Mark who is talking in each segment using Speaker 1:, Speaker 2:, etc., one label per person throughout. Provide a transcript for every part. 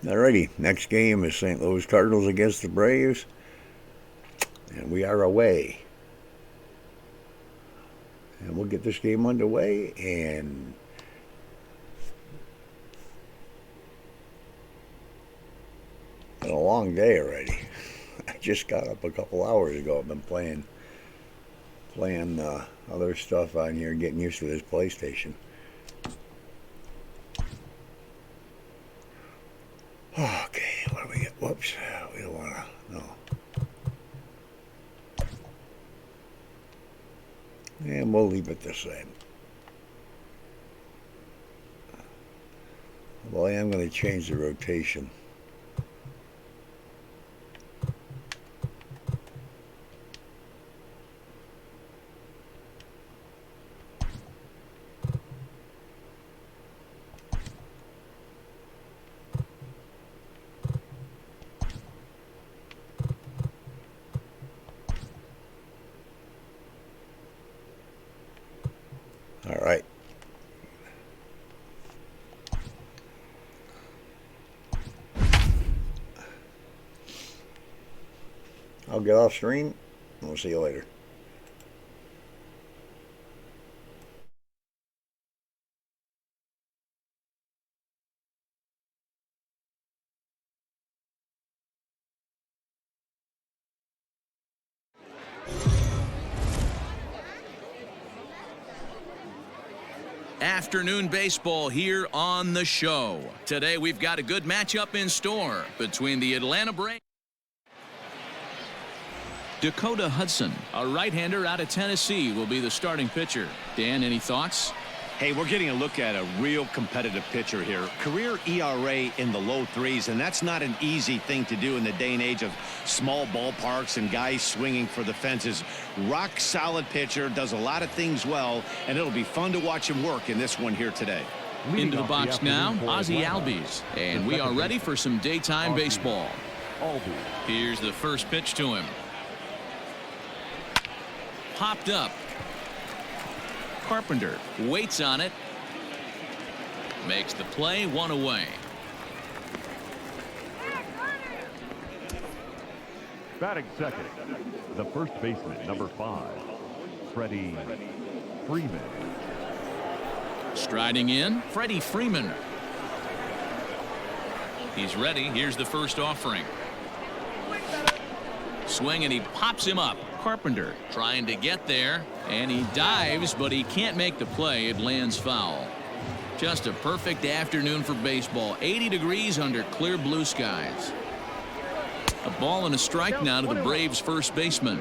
Speaker 1: Alrighty, next game is St. Louis Cardinals against the Braves, and we are away. And we'll get this game underway, and it's been a long day already. I just got up a couple hours ago. I've been playing other stuff on here, getting used to this PlayStation. Okay, what do we get? Whoops, we don't want to, no. And we'll leave it the same. Well, I am going to change the rotation. All right. I'll get off stream, and we'll see you later.
Speaker 2: Afternoon baseball here on the show. Today we've got a good matchup in store between the Atlanta Braves. Dakota Hudson, a right-hander out of Tennessee, will be the starting pitcher. Dan, any thoughts?
Speaker 3: Hey, we're getting a look at a real competitive pitcher here. Career ERA in the low threes, and that's not an easy thing to do in the day and age of small ballparks and guys swinging for the fences. Rock solid pitcher, does a lot of things well, and it'll be fun to watch him work in this one here today.
Speaker 2: Into the box now, Ozzie Albies, and we are ready for some daytime baseball. Here's the first pitch to him. Popped up. Carpenter waits on it. Makes the play, one away.
Speaker 4: Batting second, the first baseman, number 5, Freddie Freeman.
Speaker 2: Striding in, Freddie Freeman. He's ready. Here's the first offering. Swing, and he pops him up. Carpenter trying to get there, and he dives, but he can't make the play. It lands foul. Just a perfect afternoon for baseball. 80 degrees under clear blue skies. A ball and a strike now to the Braves' first baseman.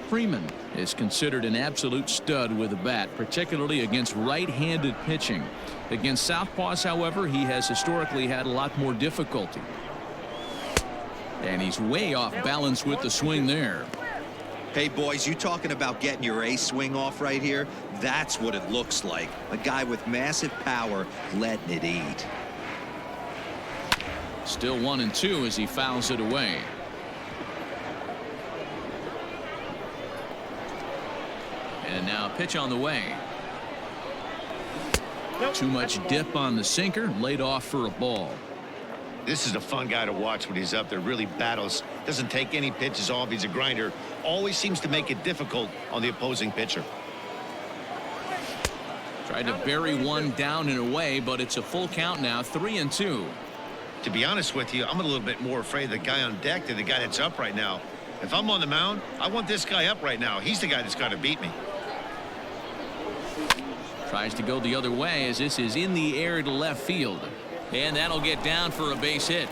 Speaker 2: Freeman is considered an absolute stud with a bat, particularly against right-handed pitching. Against southpaws, however, he has historically had a lot more difficulty. And he's way off balance with the swing there.
Speaker 5: Hey, boys, you talking about getting your ace swing off right here? That's what it looks like. A guy with massive power letting it eat.
Speaker 2: Still 1-2 as he fouls it away. And now a pitch on the way. Too much dip on the sinker, laid off for a ball.
Speaker 3: This is a fun guy to watch when he's up there. Really battles, doesn't take any pitches off. He's a grinder. Always seems to make it difficult on the opposing pitcher.
Speaker 2: Tried to bury one down and away, but it's a full count now, 3-2.
Speaker 3: To be honest with you, I'm a little bit more afraid of the guy on deck than the guy that's up right now. If I'm on the mound, I want this guy up right now. He's the guy that's got to beat me.
Speaker 2: Tries to go the other way as this is in the air to left field. And that'll get down for a base hit.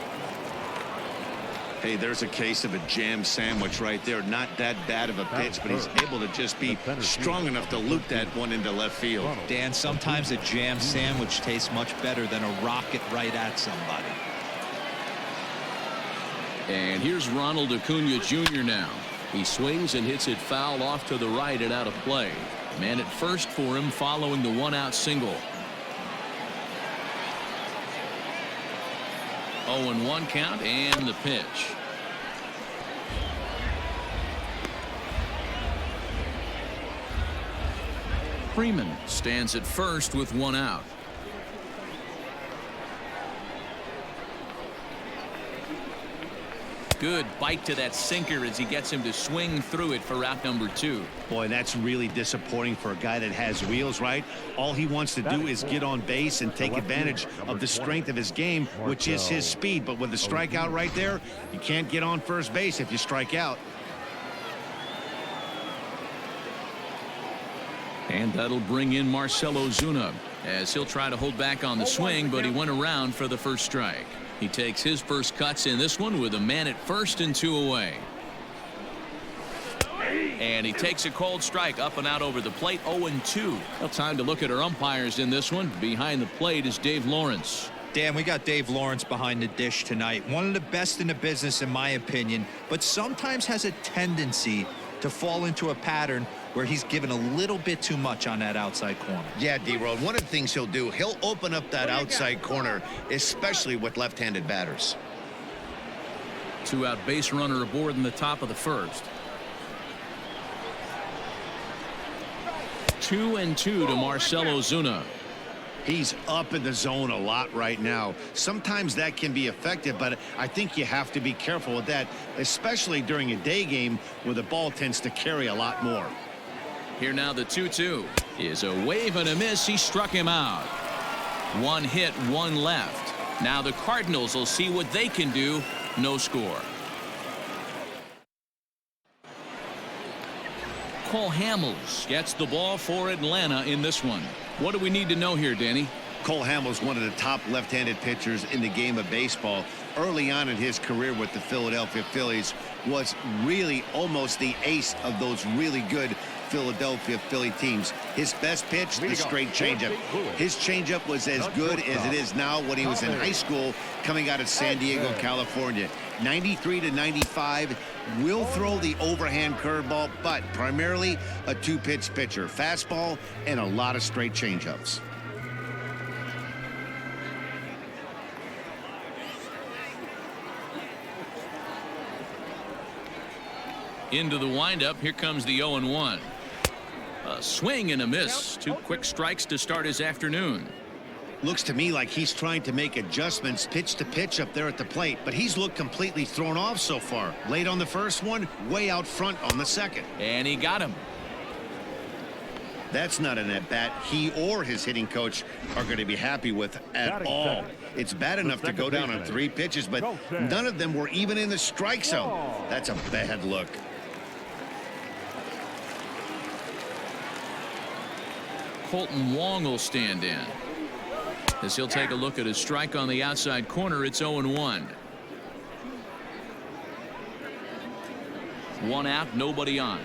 Speaker 3: Hey, there's a case of a jam sandwich right there. Not that bad of a pitch, but he's able to just be strong enough to loop that one into left field.
Speaker 6: Dan, sometimes a jam sandwich tastes much better than a rocket right at somebody.
Speaker 2: And here's Ronald Acuna Jr. now. He swings and hits it foul off to the right and out of play. Man at first for him following the one-out single. 0-1 count and the pitch. Freeman stands at first with one out. Good bite to that sinker as he gets him to swing through it for route number 2.
Speaker 3: Boy, that's really disappointing for a guy that has wheels, right? All he wants to do is get on base and take advantage of the strength of his game, which is his speed. But with the strikeout right there, you can't get on first base if you strike out.
Speaker 2: And that'll bring in Marcell Ozuna as he'll try to hold back on the swing, but he went around for the first strike. He takes his first cuts in this one with a man at first and 2 away. And he takes a cold strike up and out over the plate, 0-2. Well, time to look at our umpires in this one. Behind the plate is Dave Lawrence.
Speaker 6: Dan, we got Dave Lawrence behind the dish tonight. One of the best in the business, in my opinion, but sometimes has a tendency to fall into a pattern where he's given a little bit too much on that outside corner.
Speaker 3: Yeah, D-Road, one of the things he'll do, he'll open up that outside corner, especially with left-handed batters.
Speaker 2: 2-out base runner aboard in the top of the first. 2-2 to Marcell Ozuna.
Speaker 3: He's up in the zone a lot right now. Sometimes that can be effective, but I think you have to be careful with that, especially during a day game where the ball tends to carry a lot more.
Speaker 2: Here now the 2-2 is a wave and a miss. He struck him out. 1 hit, 1 left. Now the Cardinals will see what they can do. No score. Cole Hamels gets the ball for Atlanta in this one. What do we need to know here, Danny?
Speaker 3: Cole Hamels, one of the top left-handed pitchers in the game of baseball. Early on in his career with the Philadelphia Phillies, was really almost the ace of those really good Philadelphia Philly teams. His best pitch, the straight changeup. His changeup was as good as it is now when he was in high school coming out of San Diego, California. 93 to 95, will throw the overhand curveball, but primarily a 2-pitch pitcher. Fastball and a lot of straight changeups.
Speaker 2: Into the windup. Here comes the 0-1. A swing and a miss. 2 quick strikes to start his afternoon.
Speaker 3: Looks to me like he's trying to make adjustments pitch to pitch up there at the plate, but he's looked completely thrown off so far. Late on the first one, way out front on the second.
Speaker 2: And he got him.
Speaker 3: That's not an at-bat he or his hitting coach are going to be happy with at all. It's bad enough to go down on 3 pitches, but none of them were even in the strike zone. That's a bad look.
Speaker 2: Colton Wong will stand in as he'll take a look at his strike on the outside corner. It's 0-1. 1 out, nobody on.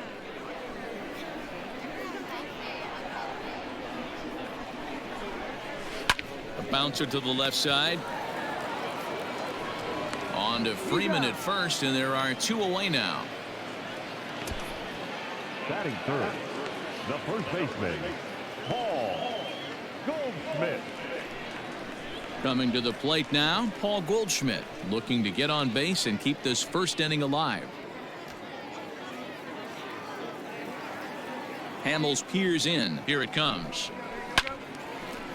Speaker 2: A bouncer to the left side. On to Freeman at first, and there are 2 away now.
Speaker 4: Batting third, the first baseman, Paul Goldschmidt.
Speaker 2: Coming to the plate now, Paul Goldschmidt, looking to get on base and keep this first inning alive. Hamels peers in. Here it comes.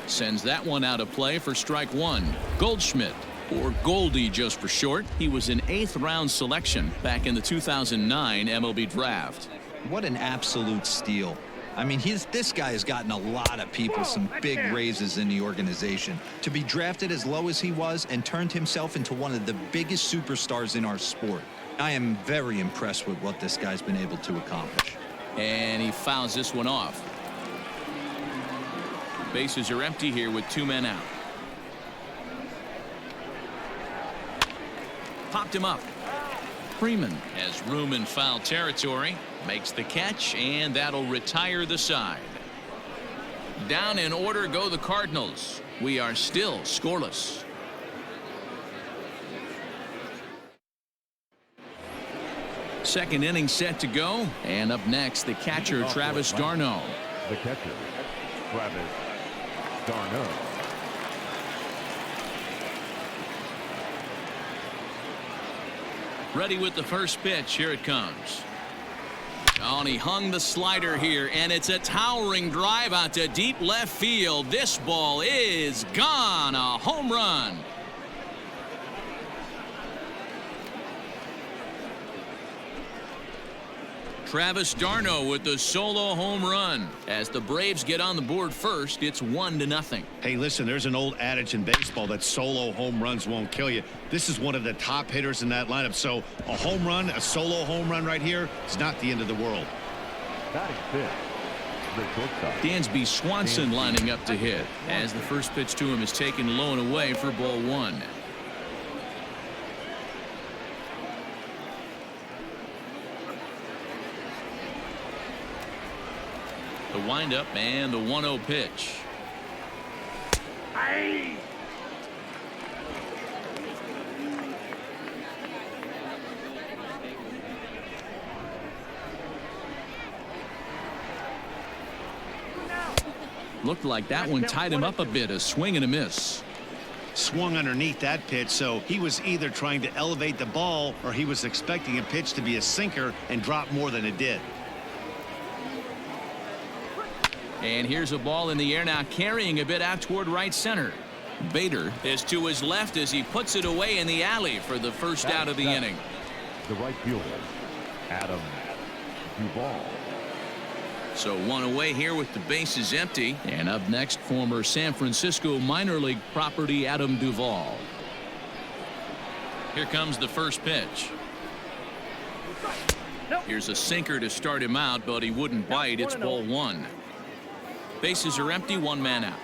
Speaker 2: Sends that one out of play for strike 1. Goldschmidt, or Goldie just for short. He was an 8th round selection back in the 2009 MLB draft.
Speaker 6: What an absolute steal. I mean, this guy has gotten a lot of people some big raises in the organization. To be drafted as low as he was and turned himself into one of the biggest superstars in our sport. I am very impressed with what this guy's been able to accomplish.
Speaker 2: And he fouls this one off. Bases are empty here with 2 men out. Popped him up. Freeman has room in foul territory. Makes the catch, and that'll retire the side. Down in order go the Cardinals. We are still scoreless. Second inning set to go, and up next the catcher Travis d'Arnaud.
Speaker 4: The catcher, Travis d'Arnaud.
Speaker 2: Ready with the first pitch. Here it comes. Oh, and he hung the slider here, and it's a towering drive out to deep left field. This ball is gone. A home run. Travis d'Arnaud with the solo home run. As the Braves get on the board first, it's 1-0.
Speaker 3: Hey, listen, there's an old adage in baseball that solo home runs won't kill you. This is one of the top hitters in that lineup. So a home run, a solo home run right here is not the end of the world.
Speaker 4: Batting fifth, the shortstop.
Speaker 2: Dansby Swanson lining up to hit as the first pitch to him is taken low and away for ball 1. The windup and the 1-0 pitch. Looked like that one tied him up a bit. A swing and a miss.
Speaker 3: Swung underneath that pitch, so he was either trying to elevate the ball or he was expecting a pitch to be a sinker and drop more than it did.
Speaker 2: And here's a ball in the air now, carrying a bit out toward right center. Bader is to his left as he puts it away in the alley for the first out of the inning.
Speaker 4: The right fielder, Adam Duvall.
Speaker 2: So one away here with the bases empty. And up next, former San Francisco minor league property Adam Duvall. Here comes the first pitch. Here's a sinker to start him out, but he wouldn't bite. It's ball 1. Bases are empty, 1 man out.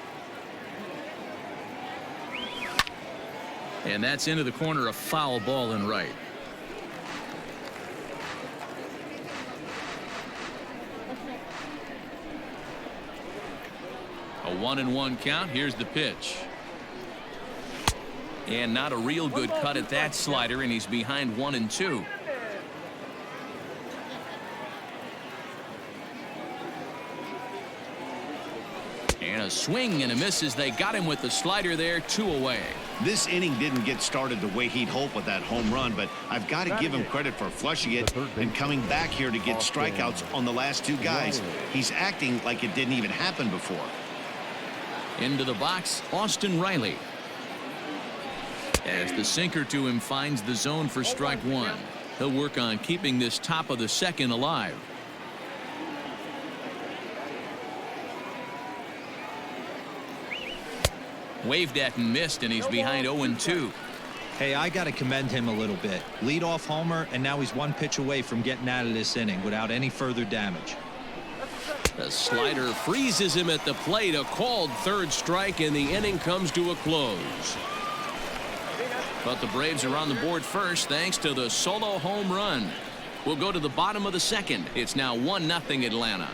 Speaker 2: And that's into the corner, a foul ball in right. A 1-1 count. Here's the pitch. And not a real good cut at that slider, and he's behind 1-2. And a swing and a miss as they got him with the slider there, 2 away.
Speaker 3: This inning didn't get started the way he'd hoped with that home run, but I've got to give him credit for flushing it and coming back here to get strikeouts on the last 2 guys. He's acting like it didn't even happen before.
Speaker 2: Into the box, Austin Riley. As the sinker to him finds the zone for strike 1. He'll work on keeping this top of the second alive. Waved at and missed, and he's behind 0-2.
Speaker 6: Hey, I got to commend him a little bit. Leadoff homer, and now he's 1 pitch away from getting out of this inning without any further damage.
Speaker 2: The slider freezes him at the plate. A called 3rd strike, and the inning comes to a close. But the Braves are on the board first thanks to the solo home run. We'll go to the bottom of the 2nd. It's now 1-0 Atlanta.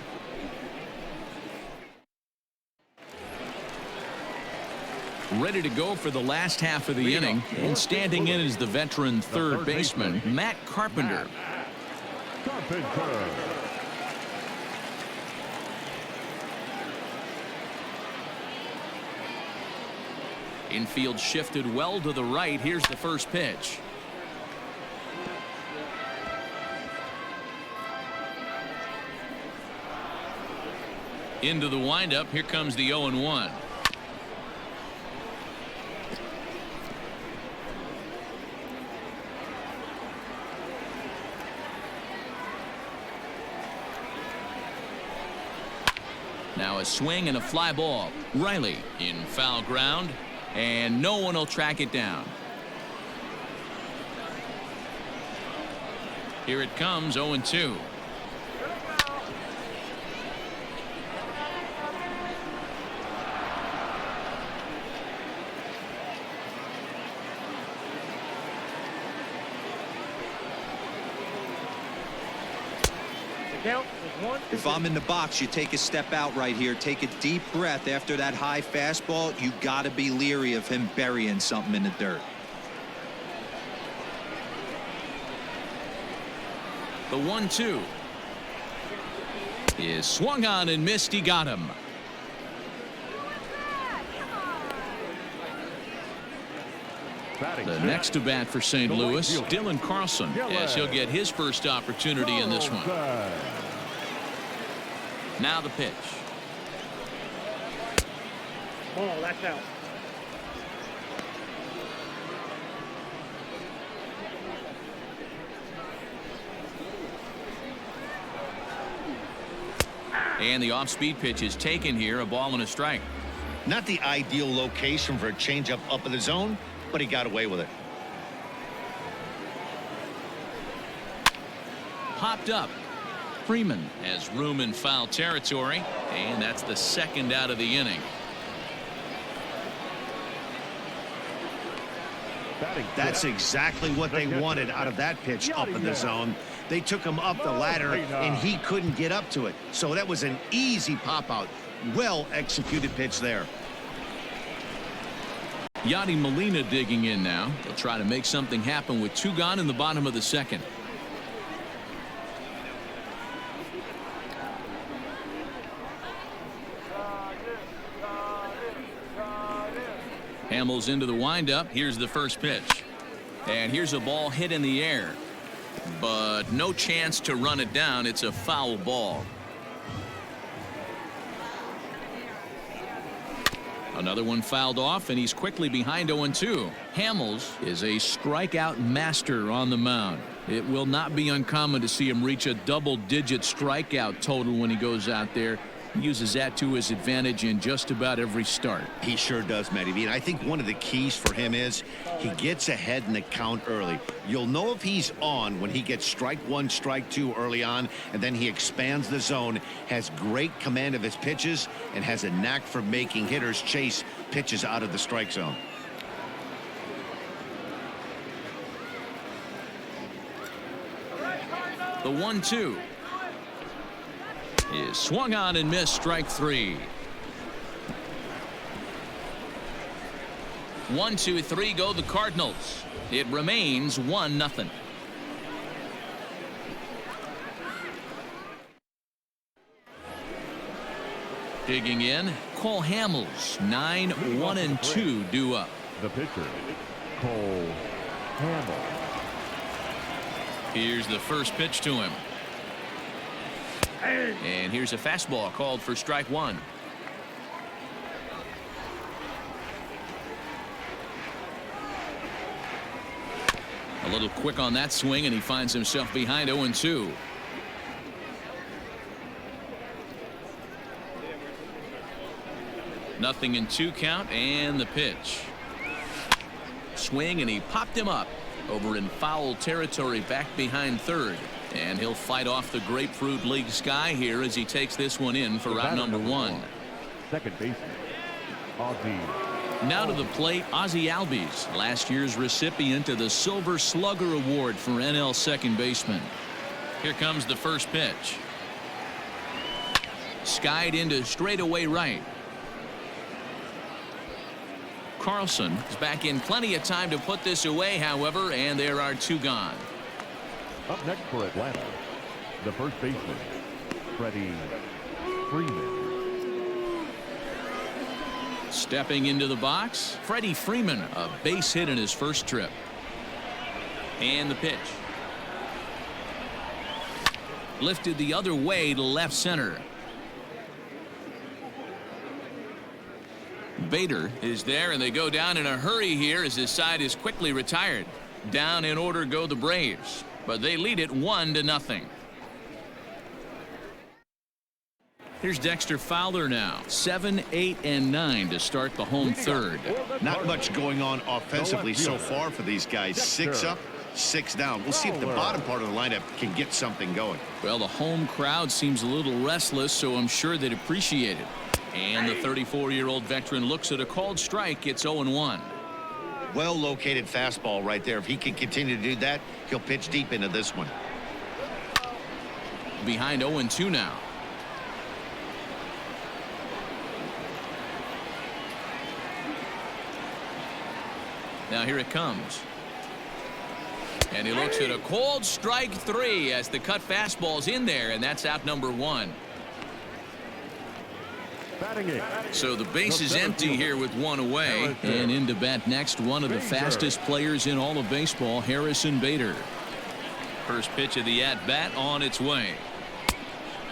Speaker 2: Ready to go for the last half of the inning, and standing in is the veteran 3rd baseman, Matt Carpenter. Infield shifted well to the right. Here's the first pitch. Into the windup. Here comes the 0-1. Now a swing and a fly ball. Riley in foul ground, and no one will track it down. Here it comes, 0-2.
Speaker 5: If I'm in the box, you take a step out right here, take a deep breath after that high fastball. You got to be leery of him burying something in the dirt.
Speaker 2: The 1-2 is swung on and missed. He got him. The next to bat for St. Louis, Dylan Carlson, as he'll get his first opportunity in this one. Now the pitch.
Speaker 7: Ball, that's out.
Speaker 2: And the off-speed pitch is taken here, a ball and a strike.
Speaker 3: Not the ideal location for a changeup up in the zone, but he got away with it.
Speaker 2: Popped up. Freeman has room in foul territory, and that's the second out of the inning.
Speaker 3: That's exactly what they wanted out of that pitch up in the zone. They took him up the ladder, and he couldn't get up to it. So that was an easy pop-out. Well-executed pitch there.
Speaker 2: Yadi Molina digging in now. They'll try to make something happen with 2 gone in the bottom of the second. Hamels into the windup. Here's the first pitch. And here's a ball hit in the air. But no chance to run it down. It's a foul ball. Another one fouled off, and he's quickly behind 0-2. Hamels is a strikeout master on the mound. It will not be uncommon to see him reach a double-digit strikeout total when he goes out there. He uses that to his advantage in just about every start.
Speaker 3: He sure does, Matty V. And I think one of the keys for him is he gets ahead in the count early. You'll know if he's on when he gets strike 1, strike 2 early on, and then he expands the zone, has great command of his pitches, and has a knack for making hitters chase pitches out of the strike zone.
Speaker 2: The 1-2 is swung on and missed, strike 3. 1, 2, 3 go the Cardinals. It remains 1-0. Digging in, Cole Hamels. 9, 1, and 2 due up.
Speaker 4: The pitcher, Cole Hamels.
Speaker 2: Here's the first pitch to him. And here's a fastball called for strike 1. A little quick on that swing, and he finds himself behind 0-2. Nothing in 2 count, and the pitch. Swing, and he popped him up over in foul territory back behind third. And he'll fight off the Grapefruit League sky here as he takes this one in for route number 1.
Speaker 4: Second baseman, Ozzie.
Speaker 2: Now to the plate, Ozzie Albies, last year's recipient of the Silver Slugger Award for NL second baseman. Here comes the first pitch. Skied into straightaway right. Carlson is back in plenty of time to put this away, however, and there are 2 gone.
Speaker 4: Up next for Atlanta, the first baseman, Freddie Freeman.
Speaker 2: Stepping into the box, Freddie Freeman, a base hit in his first trip. And the pitch. Lifted the other way to left center. Bader is there, and they go down in a hurry here as his side is quickly retired. Down in order go the Braves, but they lead it 1-0. Here's Dexter Fowler now. 7, 8, and 9 to start the home third.
Speaker 3: Not much going on offensively so far for these guys. 6 up, 6 down. We'll see if the bottom part of the lineup can get something going.
Speaker 2: Well, the home crowd seems a little restless, so I'm sure they'd appreciate it. And the 34-year-old veteran looks at a called strike. It's 0-1.
Speaker 3: Well-located fastball right there. If he can continue to do that, he'll pitch deep into this one.
Speaker 2: Behind 0-2 now. Now here it comes. And he looks at a called strike 3 as the cut fastball's in there, and that's out number 1. So the base is empty here with 1 away. And in to bat next, one of the fastest players in all of baseball, Harrison Bader. First pitch of the at-bat on its way.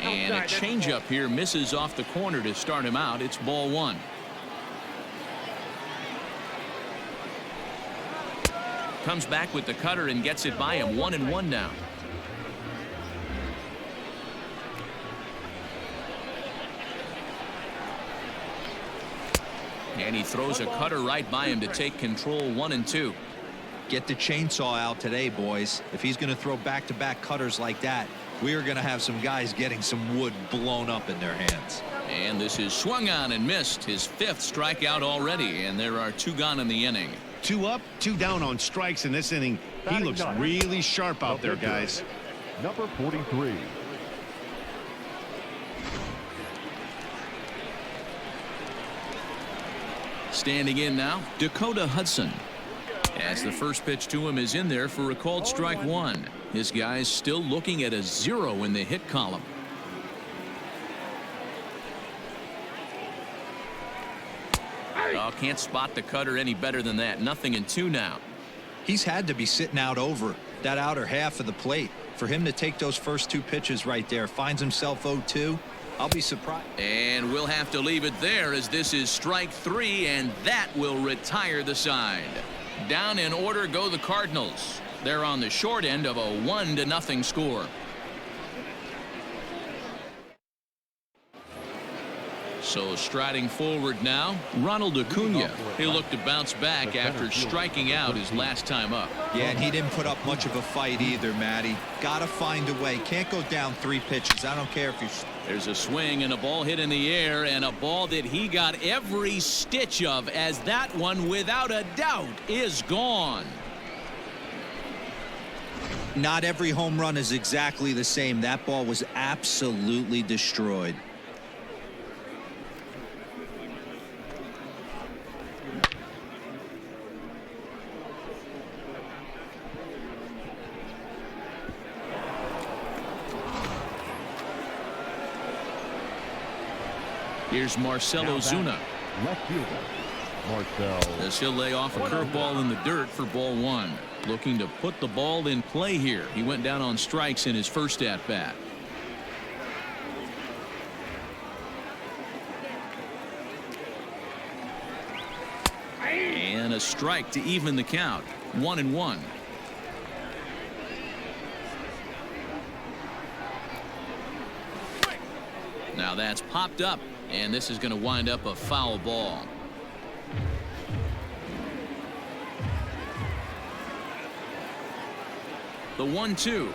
Speaker 2: And a changeup here misses off the corner to start him out. It's ball 1. Comes back with the cutter and gets it by him. 1-1 now. And he throws a cutter right by him to take control 1-2.
Speaker 6: Get the chainsaw out today, boys. If he's going to throw back-to-back cutters like that, we are going to have some guys getting some wood blown up in their hands.
Speaker 2: And this is swung on and missed. His 5th strikeout already, and there are 2 gone in the inning.
Speaker 3: 2 up, 2 down on strikes in this inning. He looks really sharp out there, guys.
Speaker 4: Number 43.
Speaker 2: Standing in now, Dakota Hudson. As the first pitch to him is in there for a called strike 1. His guy's still looking at a 0 in the hit column. Oh, can't spot the cutter any better than that. 0-2 now.
Speaker 6: He's had to be sitting out over that outer half of the plate. For him to take those first 2 pitches right there, finds himself 0-2. I'll be surprised.
Speaker 2: And we'll have to leave it there as this is strike 3, and that will retire the side. Down in order go the Cardinals. They're on the short end of a 1-0 score. So striding forward now, Ronald Acuna. He'll look to bounce back after striking out his last time up.
Speaker 6: Yeah, and he didn't put up much of a fight either, Matty. Gotta find a way. Can't go down 3 pitches. I don't care if you...
Speaker 2: There's a swing and a ball hit in the air, and a ball that he got every stitch of, as that one, without a doubt, is gone.
Speaker 6: Not every home run is exactly the same. That ball was absolutely destroyed.
Speaker 2: Here's Marcelo Zuna.
Speaker 4: Left fielder, Marcel.
Speaker 2: As he'll lay off a curveball in the dirt for ball 1. Looking to put the ball in play here. He went down on strikes in his first at-bat. And a strike to even the count. 1-1. Now that's popped up, and this is going to wind up a foul ball. The 1-2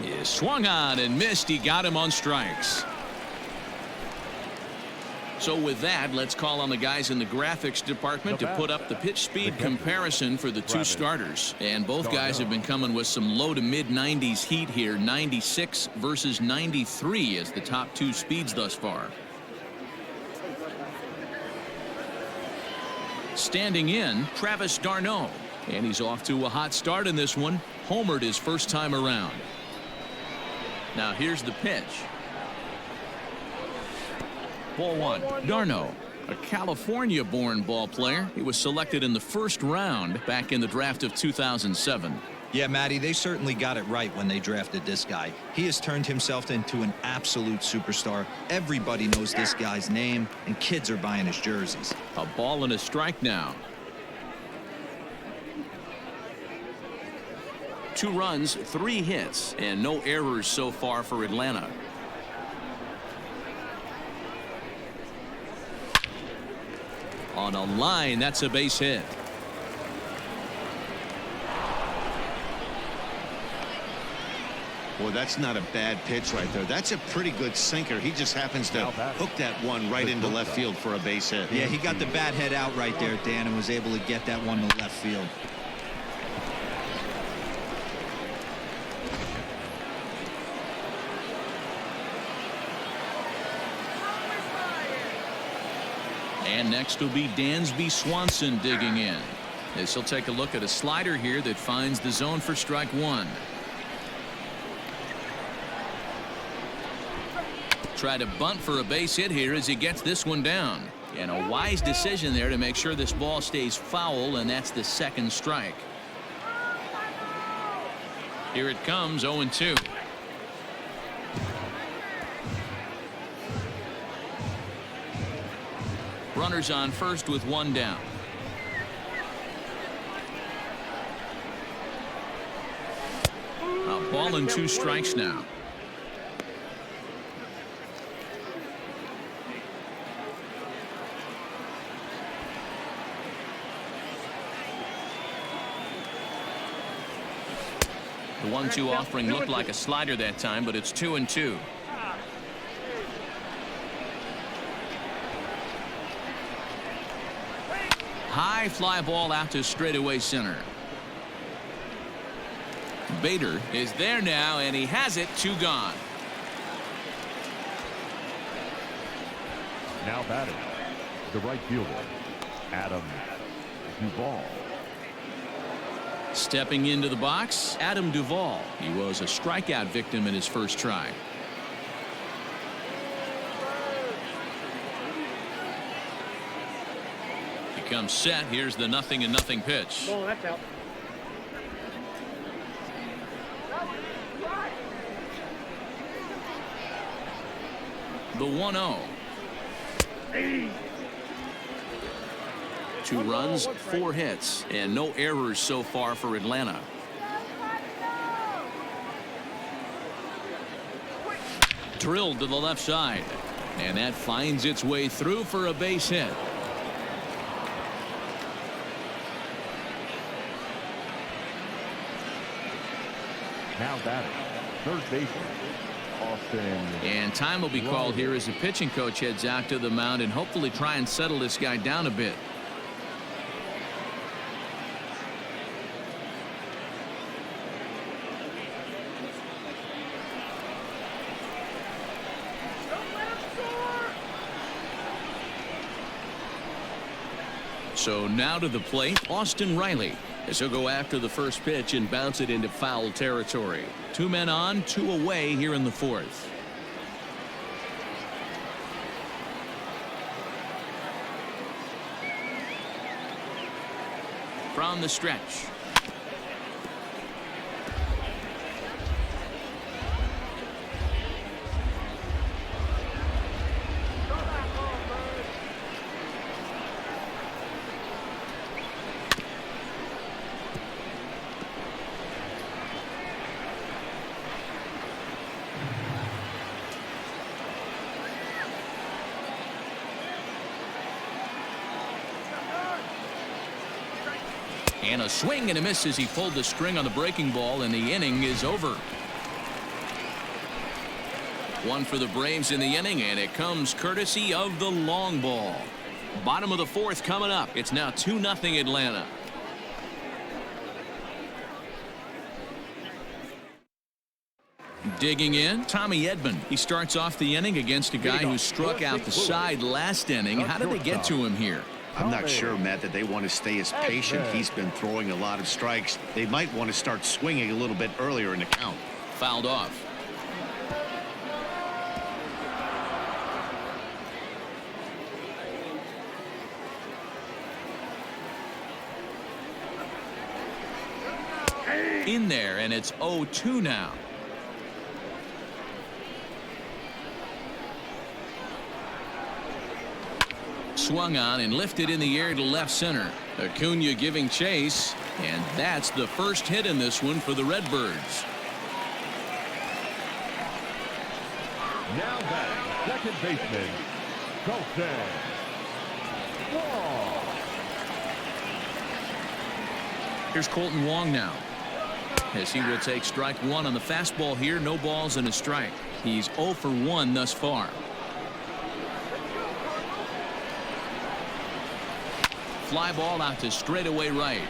Speaker 2: is swung on and missed. He got him on strikes. So with that, let's call on the guys in the graphics department to put up the pitch speed comparison for the 2 starters. And both guys have been coming with some low to mid 90s heat here. 96 versus 93 as the top 2 speeds thus far. Standing in, Travis d'Arnaud. And he's off to a hot start in this one. Homered his first time around. Now here's the pitch. Ball 1. d'Arnaud, a California-born ball player. He was selected in the first round back in the draft of 2007.
Speaker 6: Yeah, Matty, they certainly got it right when they drafted this guy. He has turned himself into an absolute superstar. Everybody knows this guy's name, and kids are buying his jerseys.
Speaker 2: A ball and a strike now. 2 runs, 3 hits, and no errors so far for Atlanta. On a line, that's a base hit.
Speaker 3: Boy, that's not a bad pitch right there. That's a pretty good sinker. He just happens to hook that one right into left field for a base hit.
Speaker 6: Yeah, he got the bat head out right there, Dan, and was able to get that one to left field.
Speaker 2: And next will be Dansby Swanson digging in. This will take a look at a slider here that finds the zone for strike 1. Try to bunt for a base hit here as he gets this one down. And a wise decision there to make sure this ball stays foul, and that's the 2nd strike. Here it comes, 0-2. Runners on first with 1 down. A ball and 2 strikes now. The 1-2 offering looked like a slider that time, but it's 2-2. High fly ball out to straightaway center. Bader is there now, and he has it. 2 gone.
Speaker 4: Now batting, the right fielder, Adam Duvall.
Speaker 2: Stepping into the box, Adam Duvall. He was a strikeout victim in his first try. He comes set. Here's the 0-0 pitch.
Speaker 7: Ball, that's out.
Speaker 2: The 1-0. 2 runs, 4 hits, and no errors so far for Atlanta. Drilled to the left side, and that finds its way through for a base hit.
Speaker 4: Now batting, third baseman, Austin.
Speaker 2: And time will be called here as the pitching coach heads out to the mound and hopefully try and settle this guy down a bit. So now to the plate, Austin Riley, as he'll go after the first pitch and bounce it into foul territory. 2 men on, 2 away here in the 4th. From the stretch. And a swing and a miss as he pulled the string on the breaking ball, and the inning is over. 1 for the Braves in the inning, and it comes courtesy of the long ball. Bottom of the 4th coming up. It's now 2-0 Atlanta. Digging in, Tommy Edman. He starts off the inning against a guy who struck out the side last inning. How did they get to him here?
Speaker 3: I'm not sure, Matt, that they want to stay as patient. He's been throwing a lot of strikes. They might want to start swinging a little bit earlier in the count.
Speaker 2: Fouled off. In there, and it's 0-2 now. Swung on and lifted in the air to left center. Acuna giving chase, and that's the first hit in this one for the Redbirds.
Speaker 4: Now batting, second baseman, Colton Wong.
Speaker 2: Here's Colton Wong now, as he will take strike 1 on the fastball here. No balls and a strike. He's 0 for 1 thus far. Fly ball out to straightaway right.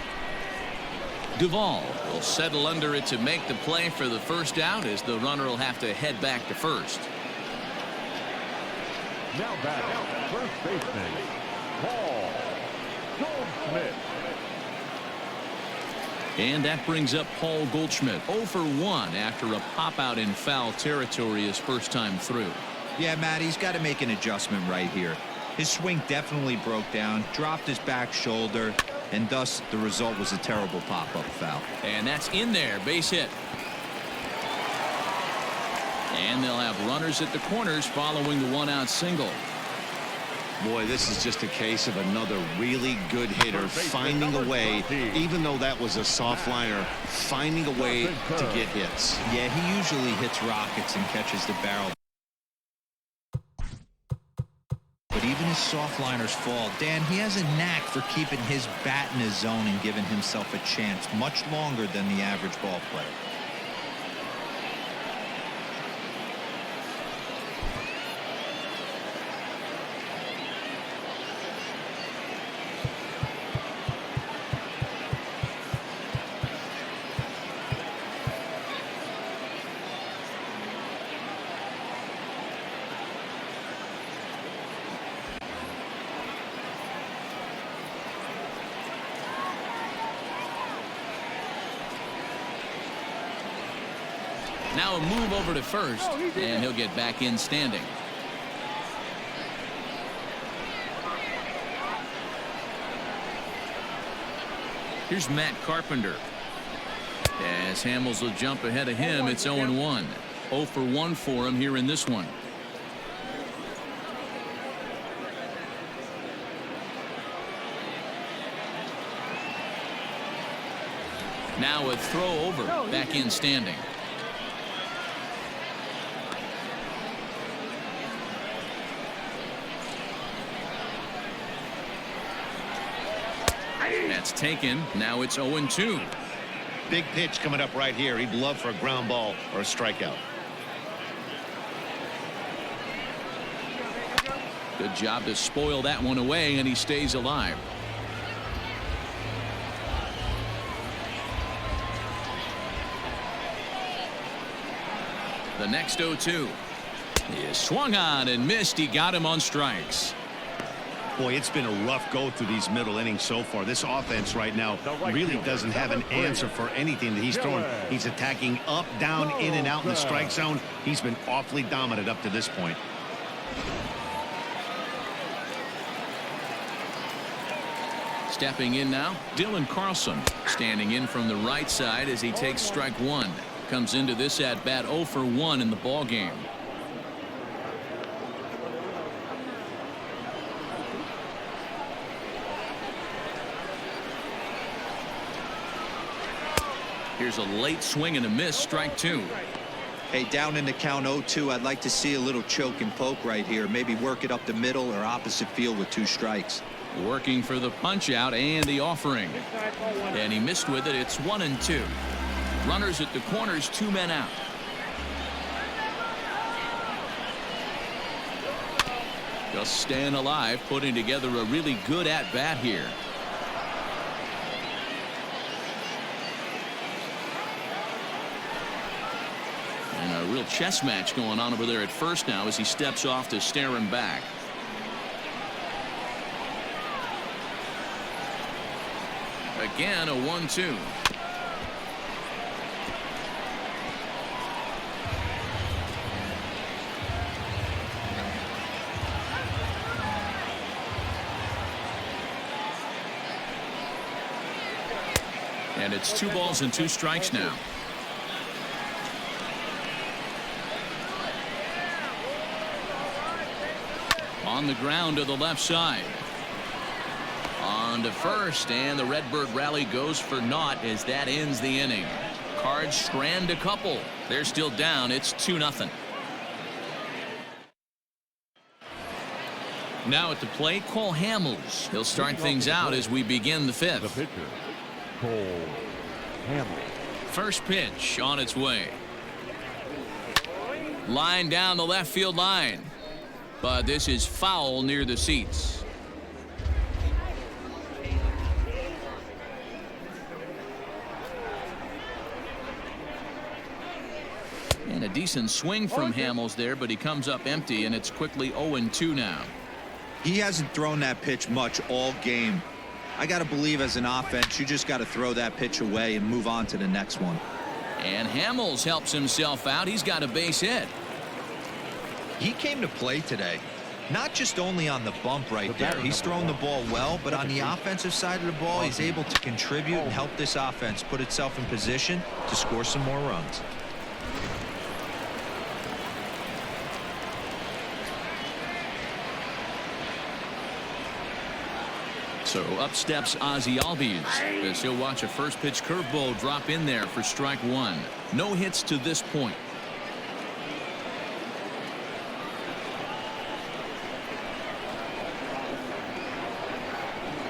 Speaker 2: Duvall will settle under it to make the play for the first out, as the runner will have to head back to first.
Speaker 4: Now batting, first baseman, Paul Goldschmidt.
Speaker 2: And that brings up Paul Goldschmidt, 0 for 1 after a pop out in foul territory his first time through.
Speaker 6: Yeah, Matt, he's got to make an adjustment right here. His swing definitely broke down, dropped his back shoulder, and thus the result was a terrible pop-up foul.
Speaker 2: And that's in there, base hit. And they'll have runners at the corners following the 1-out single.
Speaker 3: Boy, this is just a case of another really good hitter finding a way, even though that was a soft liner, finding a way to get hits.
Speaker 6: Yeah, he usually hits rockets and catches the barrel. But even his soft liners fall. Dan, he has a knack for keeping his bat in his zone and giving himself a chance much longer than the average ball player.
Speaker 2: Now a move over to first, and he'll get back in standing. Here's Matt Carpenter. As Hamels will jump ahead of him, it's 0-1. 0 for 1 for him here in this one. Now a throw over, back in standing. That's taken. Now it's 0-2.
Speaker 3: Big pitch coming up right here. He'd love for a ground ball or a strikeout.
Speaker 2: Good job to spoil that one away, and he stays alive. The next 0-2 is swung on and missed. He got him on strikes.
Speaker 3: Boy, it's been a rough go through these middle innings so far. This offense right now really doesn't have an answer for anything that he's throwing. He's attacking up, down, in and out in the strike zone. He's been awfully dominant up to this point.
Speaker 2: Stepping in now, Dylan Carlson standing in from the right side as he takes strike one. Comes into this at bat 0 for 1 in the ball game. Here's a late swing and a miss, strike 2.
Speaker 5: Hey, down in the count 0-2, I'd like to see a little choke and poke right here. Maybe work it up the middle or opposite field with 2 strikes.
Speaker 2: Working for the punch out and the offering. And he missed with it. It's 1-2. Runners at the corners, 2 men out. Just staying alive, putting together a really good at bat here. And a real chess match going on over there at first now as he steps off to stare him back. Again, a 1-2. And it's 2 balls and 2 strikes now. On the ground to the left side. On to first, and the Redbird rally goes for naught as that ends the inning. Cards strand a couple. They're still down. It's 2-0. Now at the plate, Cole Hamels. He'll start things out as we begin the 5th.
Speaker 4: The pitcher, Cole Hamels.
Speaker 2: First pitch on its way. Line down the left field line. But this is foul near the seats. And a decent swing from Hamels there, but he comes up empty, and it's quickly 0-2 now.
Speaker 5: He hasn't thrown that pitch much all game. I got to believe as an offense, you just got to throw that pitch away and move on to the next one.
Speaker 2: And Hamels helps himself out. He's got a base hit.
Speaker 6: He came to play today, not just only on the bump right there. He's throwing the ball well, but on the offensive side of the ball, he's able to contribute and help this offense put itself in position to score some more runs.
Speaker 2: So up steps Ozzie Albies as he'll watch a first pitch curveball drop in there for strike 1. No hits to this point.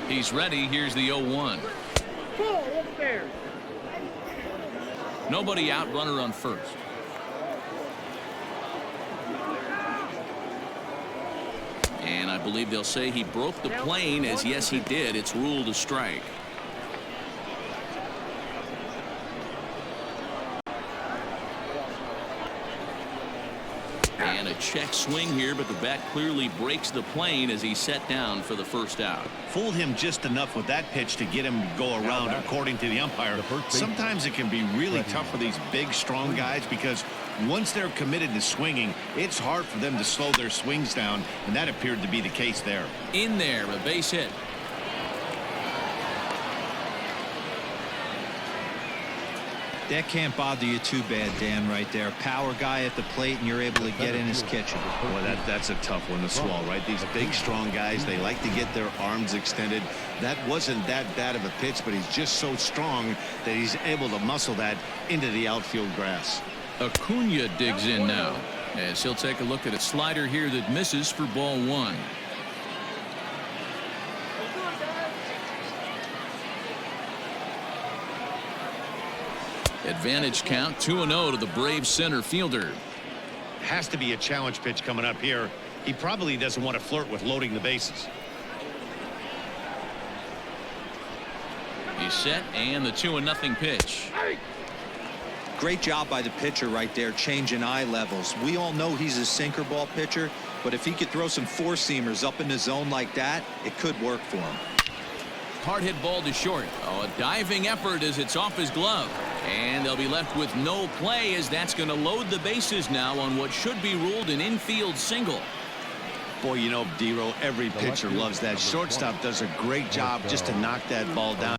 Speaker 2: He's ready. Here's the 0-1. Nobody out, runner on first. And I believe they'll say he broke the plane, as yes he did. It's ruled a strike. And a check swing here, but the bat clearly breaks the plane as he's set down for the first out.
Speaker 3: Fooled him just enough with that pitch to get him to go around, according to the umpire. Sometimes it can be really tough for these big, strong guys because once they're committed to swinging, it's hard for them to slow their swings down, and that appeared to be the case there.
Speaker 2: In there, a base hit.
Speaker 6: That can't bother you too bad, Dan, right there. Power guy at the plate, and you're able to get in his kitchen.
Speaker 3: Boy, that's a tough one to swallow, right? These big, strong guys, they like to get their arms extended. That wasn't that bad of a pitch, but he's just so strong that he's able to muscle that into the outfield grass.
Speaker 2: Acuna digs in now, as he'll take a look at a slider here that misses for ball one. Advantage count 2-0 to the Braves center fielder.
Speaker 3: Has to be a challenge pitch coming up here. He probably doesn't want to flirt with loading the bases.
Speaker 2: He's set, and the 2-0 pitch.
Speaker 6: Great job by the pitcher right there, changing eye levels. We all know he's a sinker ball pitcher, but if he could throw some four-seamers up in the zone like that, it could work for him.
Speaker 2: Hard hit ball to short. Oh, a diving effort as it's off his glove. And they'll be left with no play, as that's going to load the bases now on what should be ruled an infield single.
Speaker 3: Boy, you know, D-Row, every pitcher loves that. Shortstop does a great job just to knock that ball down.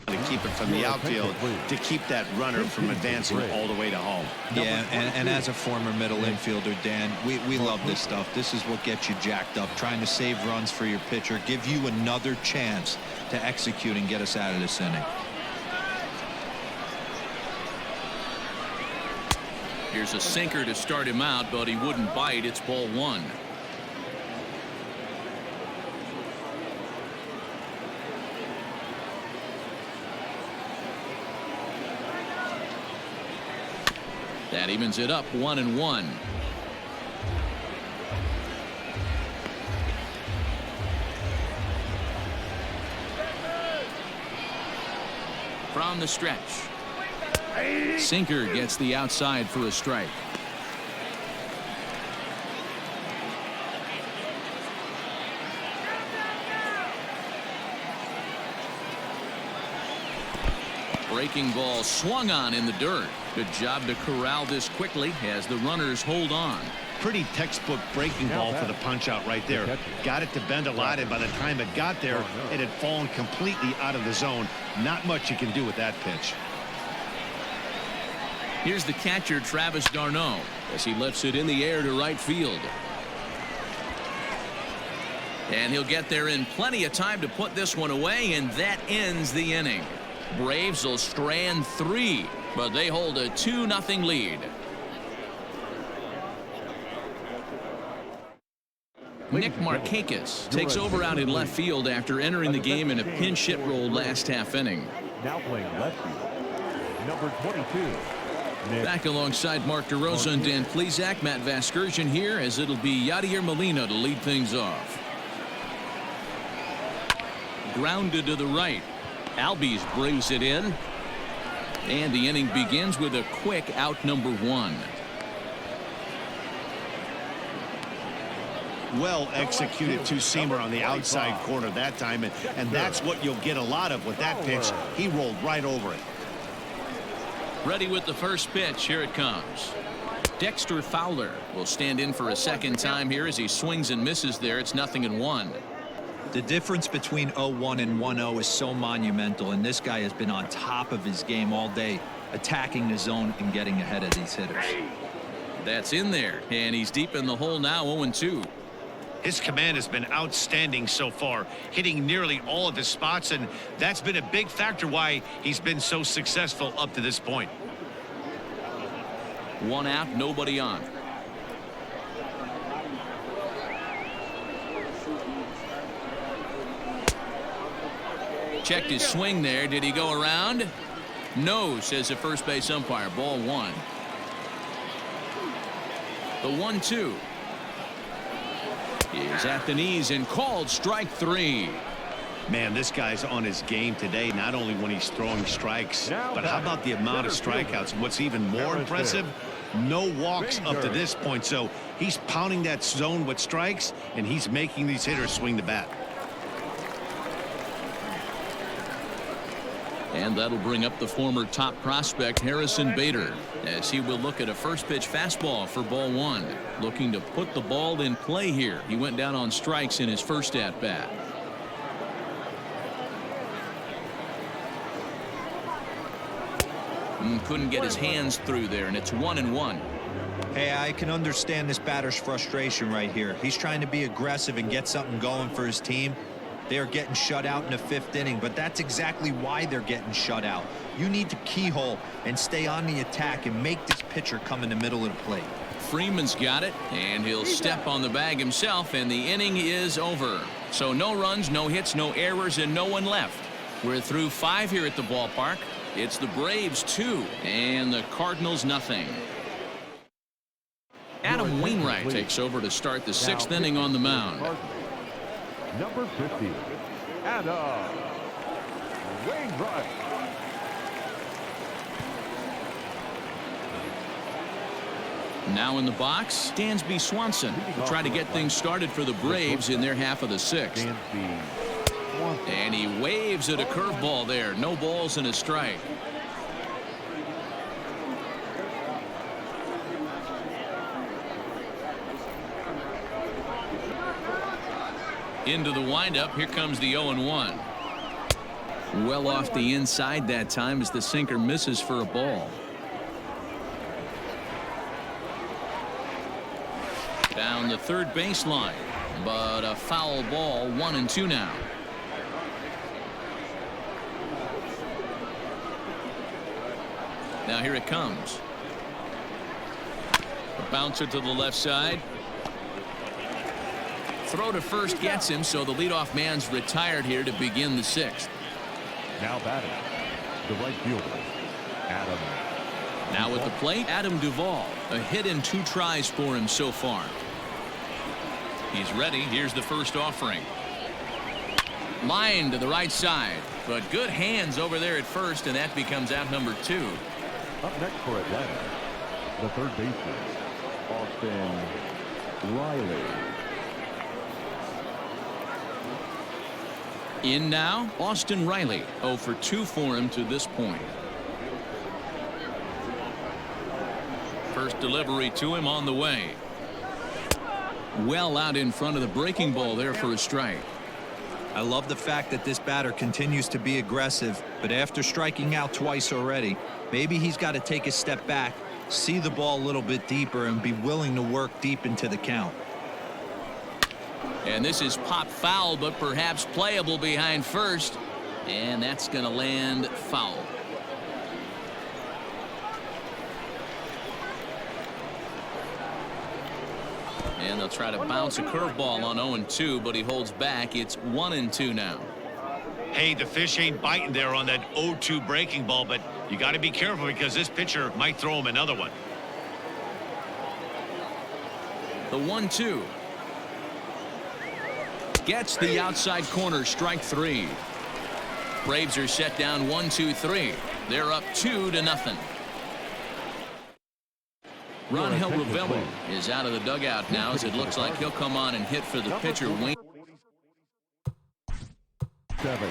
Speaker 3: To keep it from the outfield, to keep that runner from advancing all the way to home.
Speaker 6: Yeah, and as a former middle infielder, Dan, we love this stuff. This is what gets you jacked up, trying to save runs for your pitcher, give you another chance to execute and get us out of this inning.
Speaker 2: Here's a sinker to start him out, but he wouldn't bite. It's ball one. That evens it up 1-1. From the stretch, sinker gets the outside for a strike. Breaking ball swung on in the dirt. Good job to corral this quickly as the runners hold on.
Speaker 3: Pretty textbook breaking ball for the punch out right there. Got it to bend a lot, and by the time it got there, it had fallen completely out of the zone. Not much you can do with that pitch.
Speaker 2: Here's the catcher, Travis d'Arnaud, as he lifts it in the air to right field. And he'll get there in plenty of time to put this one away, and that ends the inning. Braves will strand 3, but they hold a 2-0 lead. Nick Markakis takes over out in left field after entering the game in a pinch hit role last half inning.
Speaker 4: Now playing left field, number 22.
Speaker 2: Back alongside Mark DeRosa and Dan Plesac, Matt Vasgersian here, as it'll be Yadier Molina to lead things off. Grounded to the right. Albies brings it in, and the inning begins with a quick out number 1.
Speaker 3: Well executed two-seamer on the outside corner that time, and that's what you'll get a lot of with that pitch. He rolled right over it.
Speaker 2: Ready with the first pitch. Here it comes. Dexter Fowler will stand in for a second time here as he swings and misses there. It's 0-1.
Speaker 6: The difference between 0-1 and 1-0 is so monumental, and this guy has been on top of his game all day, attacking the zone and getting ahead of these hitters.
Speaker 2: That's in there, and he's deep in the hole now, 0-2.
Speaker 3: His command has been outstanding so far, hitting nearly all of his spots, and that's been a big factor why he's been so successful up to this point.
Speaker 2: 1 out, nobody on. Checked his swing there. Did he go around? No, says the first base umpire. Ball 1. The 1-2 is at the knees and called strike 3.
Speaker 3: Man, this guy's on his game today, not only when he's throwing strikes, but how about the amount of strikeouts? And what's even more impressive, no walks up to this point. So he's pounding that zone with strikes, and he's making these hitters swing the bat.
Speaker 2: And that'll bring up the former top prospect Harrison Bader, as he will look at a first pitch fastball for ball 1, looking to put the ball in play here. He went down on strikes in his first at bat. Couldn't get his hands through there, and it's 1-1.
Speaker 6: Hey, I can understand this batter's frustration right here. He's trying to be aggressive and get something going for his team. They are getting shut out in the 5th inning, but that's exactly why they're getting shut out. You need to keyhole and stay on the attack and make this pitcher come in the middle of the plate.
Speaker 2: Freeman's got it, and he'll step on the bag himself, and the inning is over. So no runs, no hits, no errors, and no one left. We're through 5 here at the ballpark. It's the Braves 2 and the Cardinals nothing. Adam Wainwright takes over to start the 6th inning on the mound.
Speaker 4: Number 50, Adam Wainwright.
Speaker 2: Now in the box, Dansby Swanson will try to get things started for the Braves in their half of the 6th. And he waves at a curveball there. No balls and a strike. Into the windup. Here comes the 0-1. Well off the inside that time as the sinker misses for a ball. Down the third baseline, but a foul ball. 1-2 now. Now here it comes. A bouncer to the left side. Throw to first gets him, so the leadoff man's retired here to begin the 6th.
Speaker 4: Now batting, the right fielder, Adam.
Speaker 2: Now at the plate, Adam Duvall. A hit and 2 tries for him so far. He's ready. Here's the first offering. Line to the right side, but good hands over there at first, and that becomes out number 2.
Speaker 4: Up next for Atlanta, the third baseman, Austin Riley.
Speaker 2: In now, Austin Riley. 0 for 2 for him to this point. First delivery to him on the way. Well out in front of the breaking ball there for a strike.
Speaker 6: I love the fact that this batter continues to be aggressive, but after striking out twice already, maybe he's got to take a step back, see the ball a little bit deeper, and be willing to work deep into the count.
Speaker 2: And this is pop foul, but perhaps playable behind first. And that's going to land foul. And they'll try to bounce a curveball on 0-2, but he holds back. It's 1-2 now.
Speaker 3: Hey, the fish ain't biting there on that 0-2 breaking ball, but you got to be careful because this pitcher might throw him another one.
Speaker 2: The 1-2. Gets the outside corner, strike 3. Braves are set down 1-2-3. They're up 2-0. Rangel Ravelo is out of the dugout now, as it looks like he'll come on and hit for the pitcher, Wayne.
Speaker 4: 7.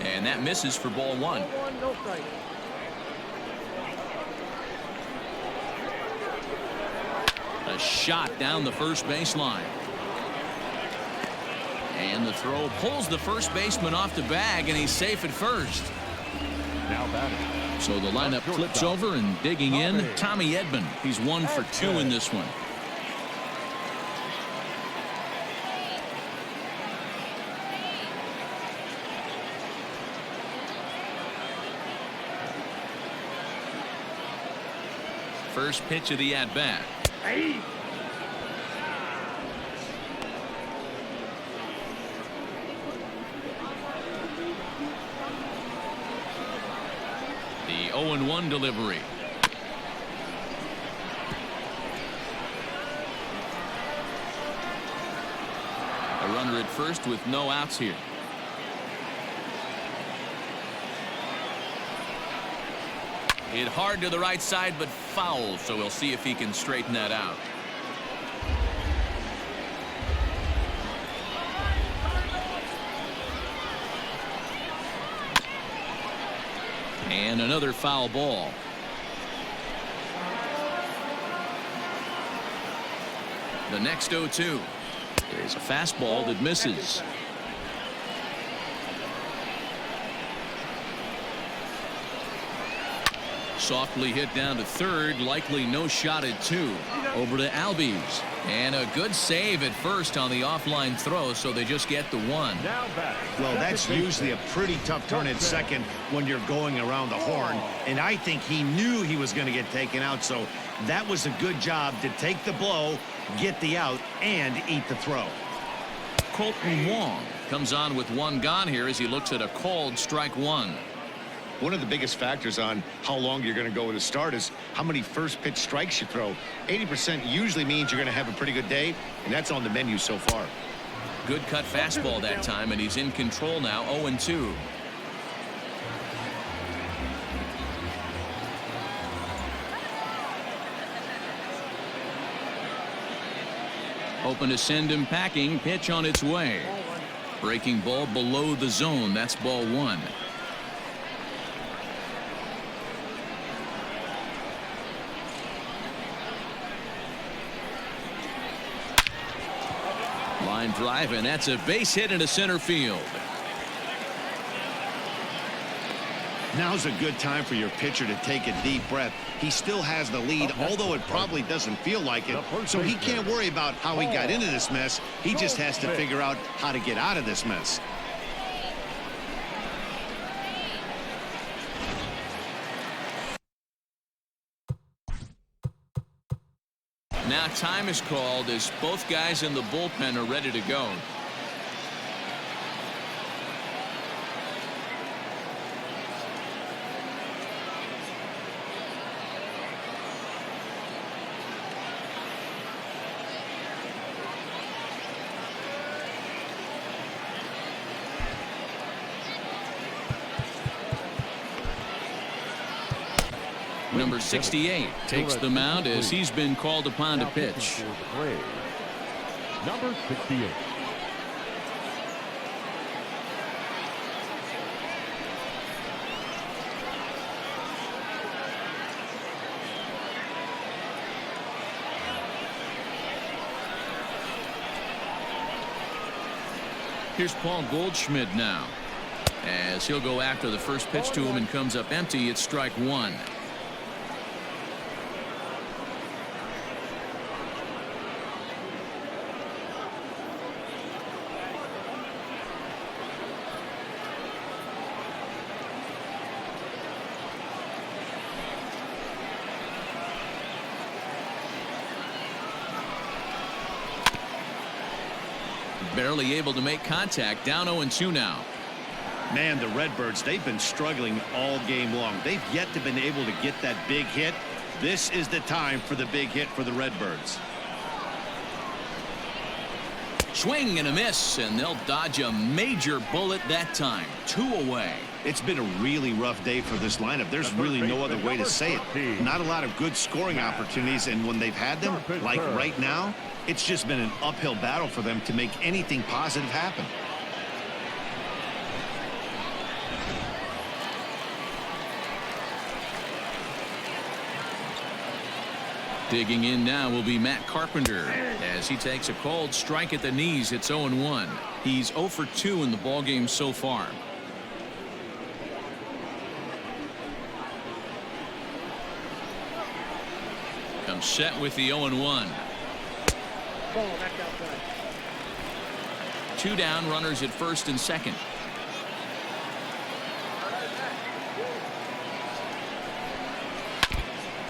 Speaker 2: And that misses for ball 1.
Speaker 7: No strike.
Speaker 2: A shot down the first baseline. And the throw pulls the first baseman off the bag, and he's safe at first.
Speaker 4: Now batting.
Speaker 2: So the lineup flips over, and digging in, Tommy Edman. He's 1 for 2 in this one. First pitch of the at-bat.
Speaker 7: Hey.
Speaker 2: The 0-1 delivery. A runner at first with no outs here. Hit hard to the right side, but foul, so we'll see if he can straighten that out. And another foul ball. The next 0-2 is a fastball that misses. Softly hit down to third, likely no shot at 2. Over to Albies, and a good save at first on the offline throw, so they just get the 1.
Speaker 4: Now batting.
Speaker 3: Well, that's usually a pretty tough turn at second when you're going around the horn, and I think he knew he was going to get taken out, so that was a good job to take the blow, get the out, and eat the throw.
Speaker 2: Colton Wong comes on with 1 gone here as he looks at a called strike 1.
Speaker 3: One of the biggest factors on how long you're going to go with a start is how many first pitch strikes you throw. 80% usually means you're going to have a pretty good day, and that's on the menu so far.
Speaker 2: Good cut fastball that time, and he's in control now. 0-2. Hoping to send him packing. Pitch on its way. Breaking ball below the zone. That's ball 1. Line drive, and that's a base hit into center field.
Speaker 3: Now's a good time for your pitcher to take a deep breath. He still has the lead, although it probably doesn't feel like it. So he can't worry about how he got into this mess. He just has to figure out how to get out of this mess.
Speaker 2: Now time is called as both guys in the bullpen are ready to go. Number 68 takes the mound as he's been called upon to pitch.
Speaker 4: Number 68.
Speaker 2: Here's Paul Goldschmidt now, as he'll go after the first pitch to him and comes up empty. It's strike 1. Barely able to make contact. Down 0-2 now.
Speaker 3: Man, the Redbirds, they've been struggling all game long. They've yet to been able to get that big hit. This is the time for the big hit for the Redbirds.
Speaker 2: Swing and a miss, and they'll dodge a major bullet that time. 2 away.
Speaker 3: It's been a really rough day for this lineup. There's really no other way to say it. Not a lot of good scoring opportunities, and when they've had them, like right now, it's just been an uphill battle for them to make anything positive happen.
Speaker 2: Digging in now will be Matt Carpenter as he takes a cold strike at the knees. It's 0-1. He's 0 for 2 in the ballgame so far. Comes set with the 0-1.
Speaker 7: Ball, that's outside.
Speaker 2: 2 down, runners at first and second.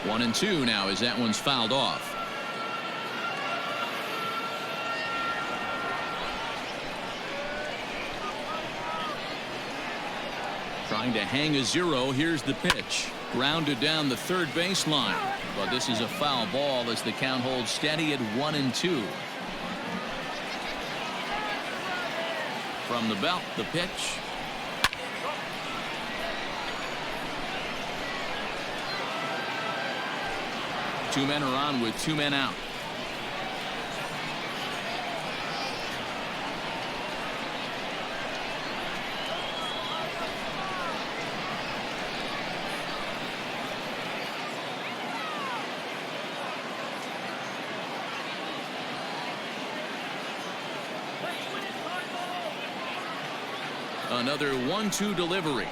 Speaker 2: One and 2 now as that one's fouled off. Trying to hang a 0. Here's the pitch. Grounded down the third baseline. But this is a foul ball as the count holds steady at 1-2. From the belt, the pitch. Two men are on with 2 men out. Another 1-2 delivery.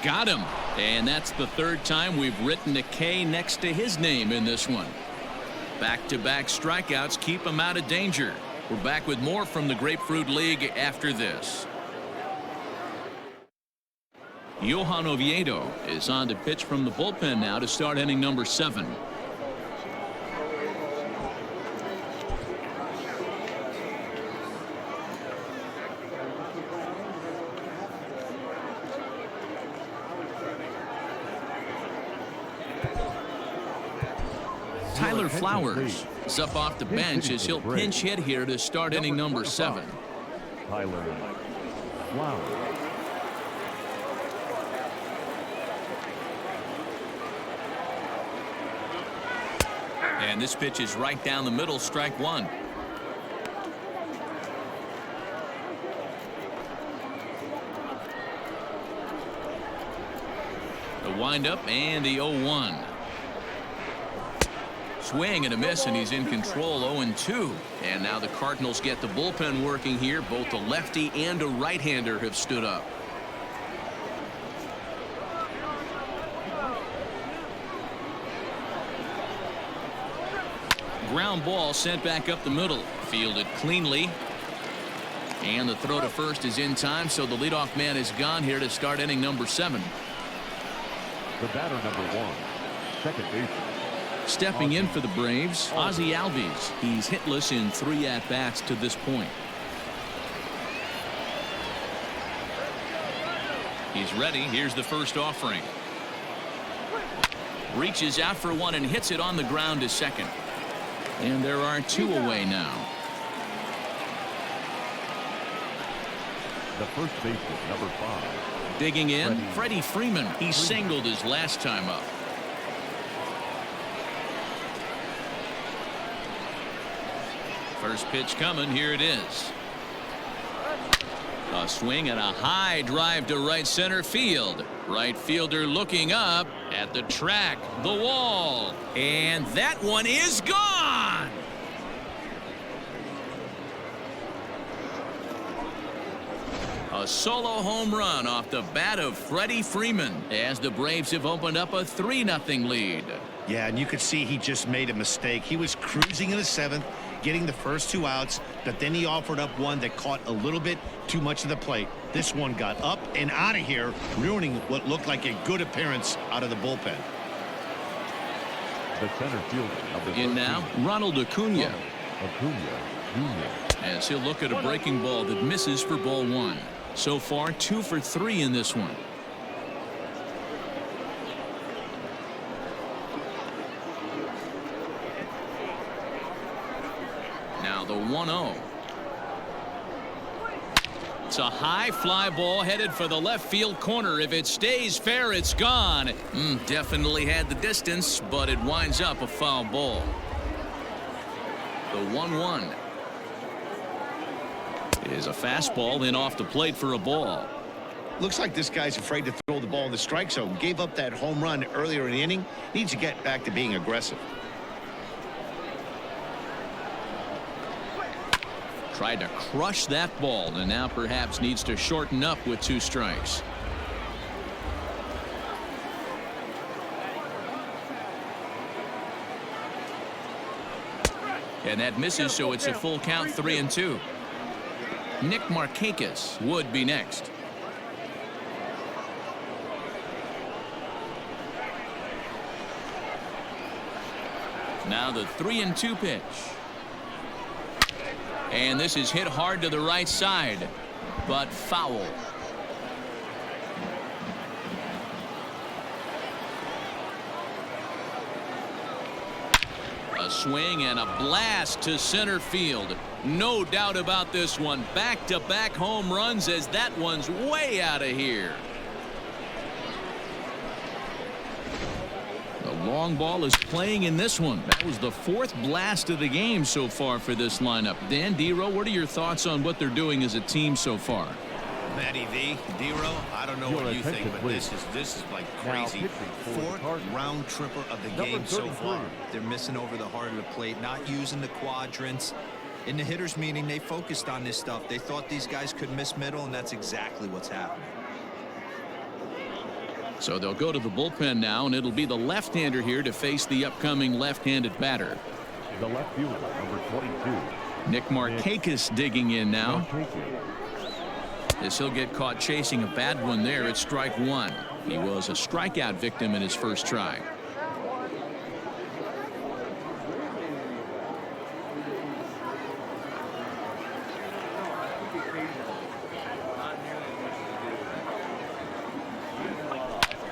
Speaker 2: Got him. And that's the 3rd time we've written a K next to his name in this one. Back-to-back strikeouts keep him out of danger. We're back with more from the Grapefruit League after this. Johan Oviedo is on to pitch from the bullpen now to start inning number 7. Tyler Flowers is up off the bench as he'll pinch hit here to start inning number 7.
Speaker 4: Tyler Flowers.
Speaker 2: And this pitch is right down the middle, strike 1. The windup and the 0-1. Swing and a miss, and he's in control. 0-2. And now the Cardinals get the bullpen working here. Both a lefty and a right-hander have stood up. Ground ball sent back up the middle. Fielded cleanly. And the throw to first is in time, so the leadoff man is gone here to start inning number 7.
Speaker 4: The batter number 1, second baseman.
Speaker 2: Stepping in for the Braves, Ozzie Albies. He's hitless in 3 at-bats to this point. He's ready. Here's the first offering. Reaches out for one and hits it on the ground to second. And there are 2 away now.
Speaker 4: The first baseman, number 5.
Speaker 2: Digging in, Freddie Freeman. He singled his last time up. First pitch coming. Here it is. A swing and a high drive to right center field. Right fielder looking up at the track, the wall, and that one is gone. A solo home run off the bat of Freddie Freeman as the Braves have opened up a 3-0 lead.
Speaker 3: Yeah, and you could see he just made a mistake. He was cruising in the 7th, getting the first 2 outs, but then he offered up one that caught a little bit too much of the plate. This one got up and out of here, ruining what looked like a good appearance out of the bullpen.
Speaker 4: The center fielder of the
Speaker 2: in now, Ronald Acuna.
Speaker 4: Acuna Jr.
Speaker 2: As he'll look at a breaking ball that misses for ball 1. So far, 2 for 3 in this one. Now the 1-0. It's a high fly ball headed for the left field corner. If it stays fair, it's gone. Definitely had the distance, but it winds up a foul ball. The 1-1 is a fastball then off the plate for a ball.
Speaker 3: Looks like this guy's afraid to throw the ball in the strike zone. Gave up that home run earlier in the inning. Needs to get back to being aggressive.
Speaker 2: Tried to crush that ball and now perhaps needs to shorten up with 2 strikes. And that misses, so it's a full count, 3-2. Nick Markakis would be next. Now the 3-2 pitch. And this is hit hard to the right side, but foul. A swing and a blast to center field. No doubt about this one. Back-to-back home runs as that one's way out of here. The long ball is playing in this one. That was the 4th blast of the game so far for this lineup. Dan, D-Row, what are your thoughts on what they're doing as a team so far?
Speaker 3: Matty V, D-Row, I don't know what you think, but this is like crazy. 4th round tripper of the game so far.
Speaker 6: They're missing over the heart of the plate, not using the quadrants. In the hitters meeting, they focused on this stuff. They thought these guys could miss middle, and that's exactly what's happening.
Speaker 2: So they'll go to the bullpen now, and it'll be the left-hander here to face the upcoming left-handed batter.
Speaker 4: The left fielder, number 22.
Speaker 2: Nick Markakis digging in now. As he'll get caught chasing a bad one there at strike 1. He was a strikeout victim in his first try.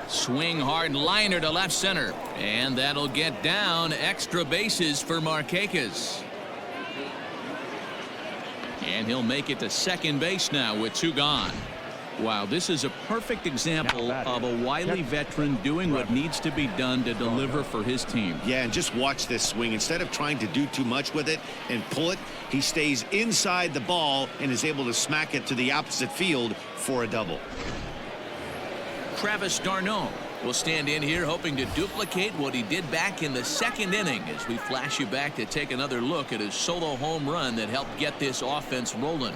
Speaker 2: Swing hard liner to left center, and that'll get down. Extra bases for Markakis. And he'll make it to second base now with 2 gone. Wow, this is a perfect example of a wily veteran doing what needs to be done to deliver for his team.
Speaker 3: Yeah, and just watch this swing. Instead of trying to do too much with it and pull it, he stays inside the ball and is able to smack it to the opposite field for a double.
Speaker 2: Travis d'Arnaud will stand in here hoping to duplicate what he did back in the 2nd inning as we flash you back to take another look at his solo home run that helped get this offense rolling.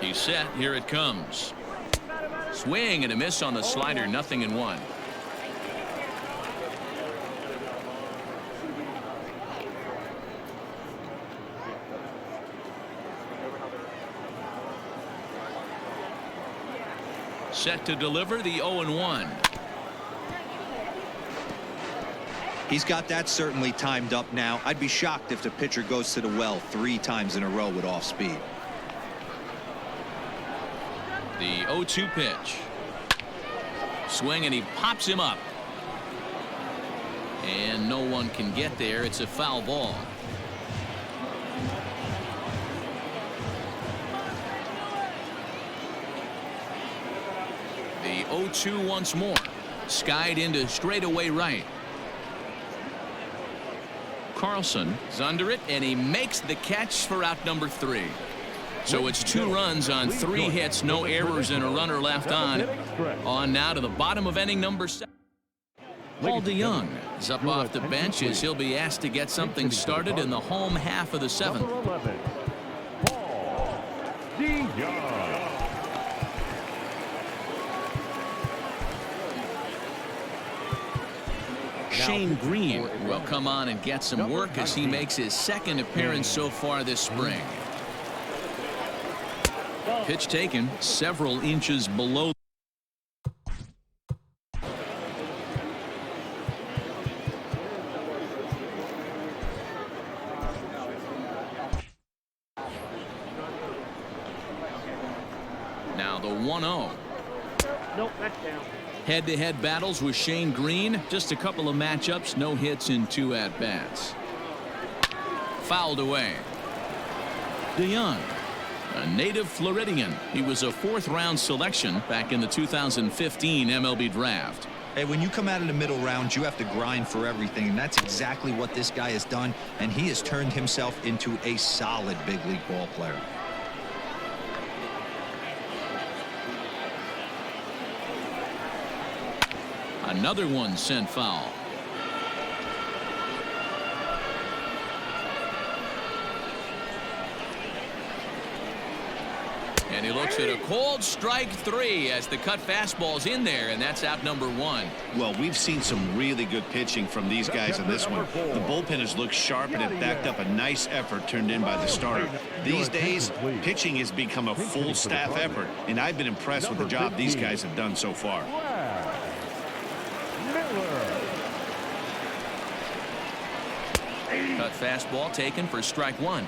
Speaker 2: He's set. Here it comes. Swing and a miss on the slider. 0-1. Set to deliver the 0-1.
Speaker 5: He's got that certainly timed up now. I'd be shocked if the pitcher goes to the well 3 times in a row with off speed.
Speaker 2: The 0-2 pitch. Swing and he pops him up. And no one can get there. It's a foul ball. The 0-2 once more. Skied into straightaway right. Carlson is under it, and he makes the catch for out number 3. So it's 2 runs on 3 hits, no errors, and a runner left on. On now to the bottom of inning number 7. Paul DeYoung is up off the bench as he'll be asked to get something started in the home half of the 7th.
Speaker 4: Paul DeYoung.
Speaker 2: Shane Green will come on and get some work as he makes his 2nd appearance so far this spring. Pitch taken several inches below. Now the 1-0.
Speaker 7: Nope, that's down.
Speaker 2: Head-to-head battles with Shane Green. Just a couple of matchups, no hits in 2 at-bats. Fouled away. DeYoung, a native Floridian. He was a 4th-round selection back in the 2015 MLB draft.
Speaker 6: Hey, when you come out of the middle rounds, you have to grind for everything, and that's exactly what this guy has done, and he has turned himself into a solid big league ball player.
Speaker 2: Another one sent foul. And he looks at a cold strike 3 as the cut fastball's in there, and that's out number 1.
Speaker 3: Well, we've seen some really good pitching from these guys in this one. The bullpen has looked sharp and it backed up a nice effort turned in by the starter. These days, pitching has become a full staff effort, and I've been impressed with the job these guys have done so far.
Speaker 2: Cut fastball taken for strike 1.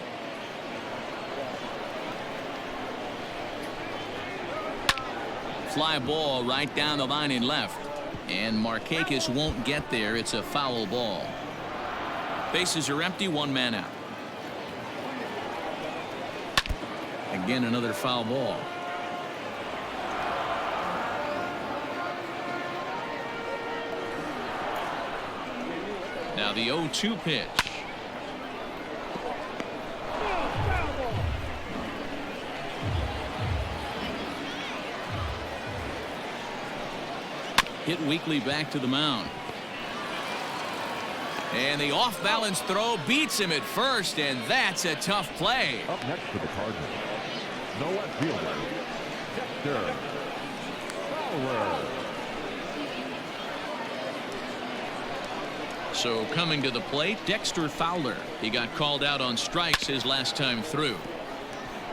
Speaker 2: Fly ball right down the line in left. And Markakis won't get there. It's a foul ball. Bases are empty, 1 man out. Again, another foul ball. Now the 0-2 pitch. Hit weakly back to the mound. And the off-balance throw beats him at first, and that's a tough play.
Speaker 4: Up next for the Cardinals, the left fielder, Dexter Fowler.
Speaker 2: So coming to the plate, Dexter Fowler. He got called out on strikes his last time through.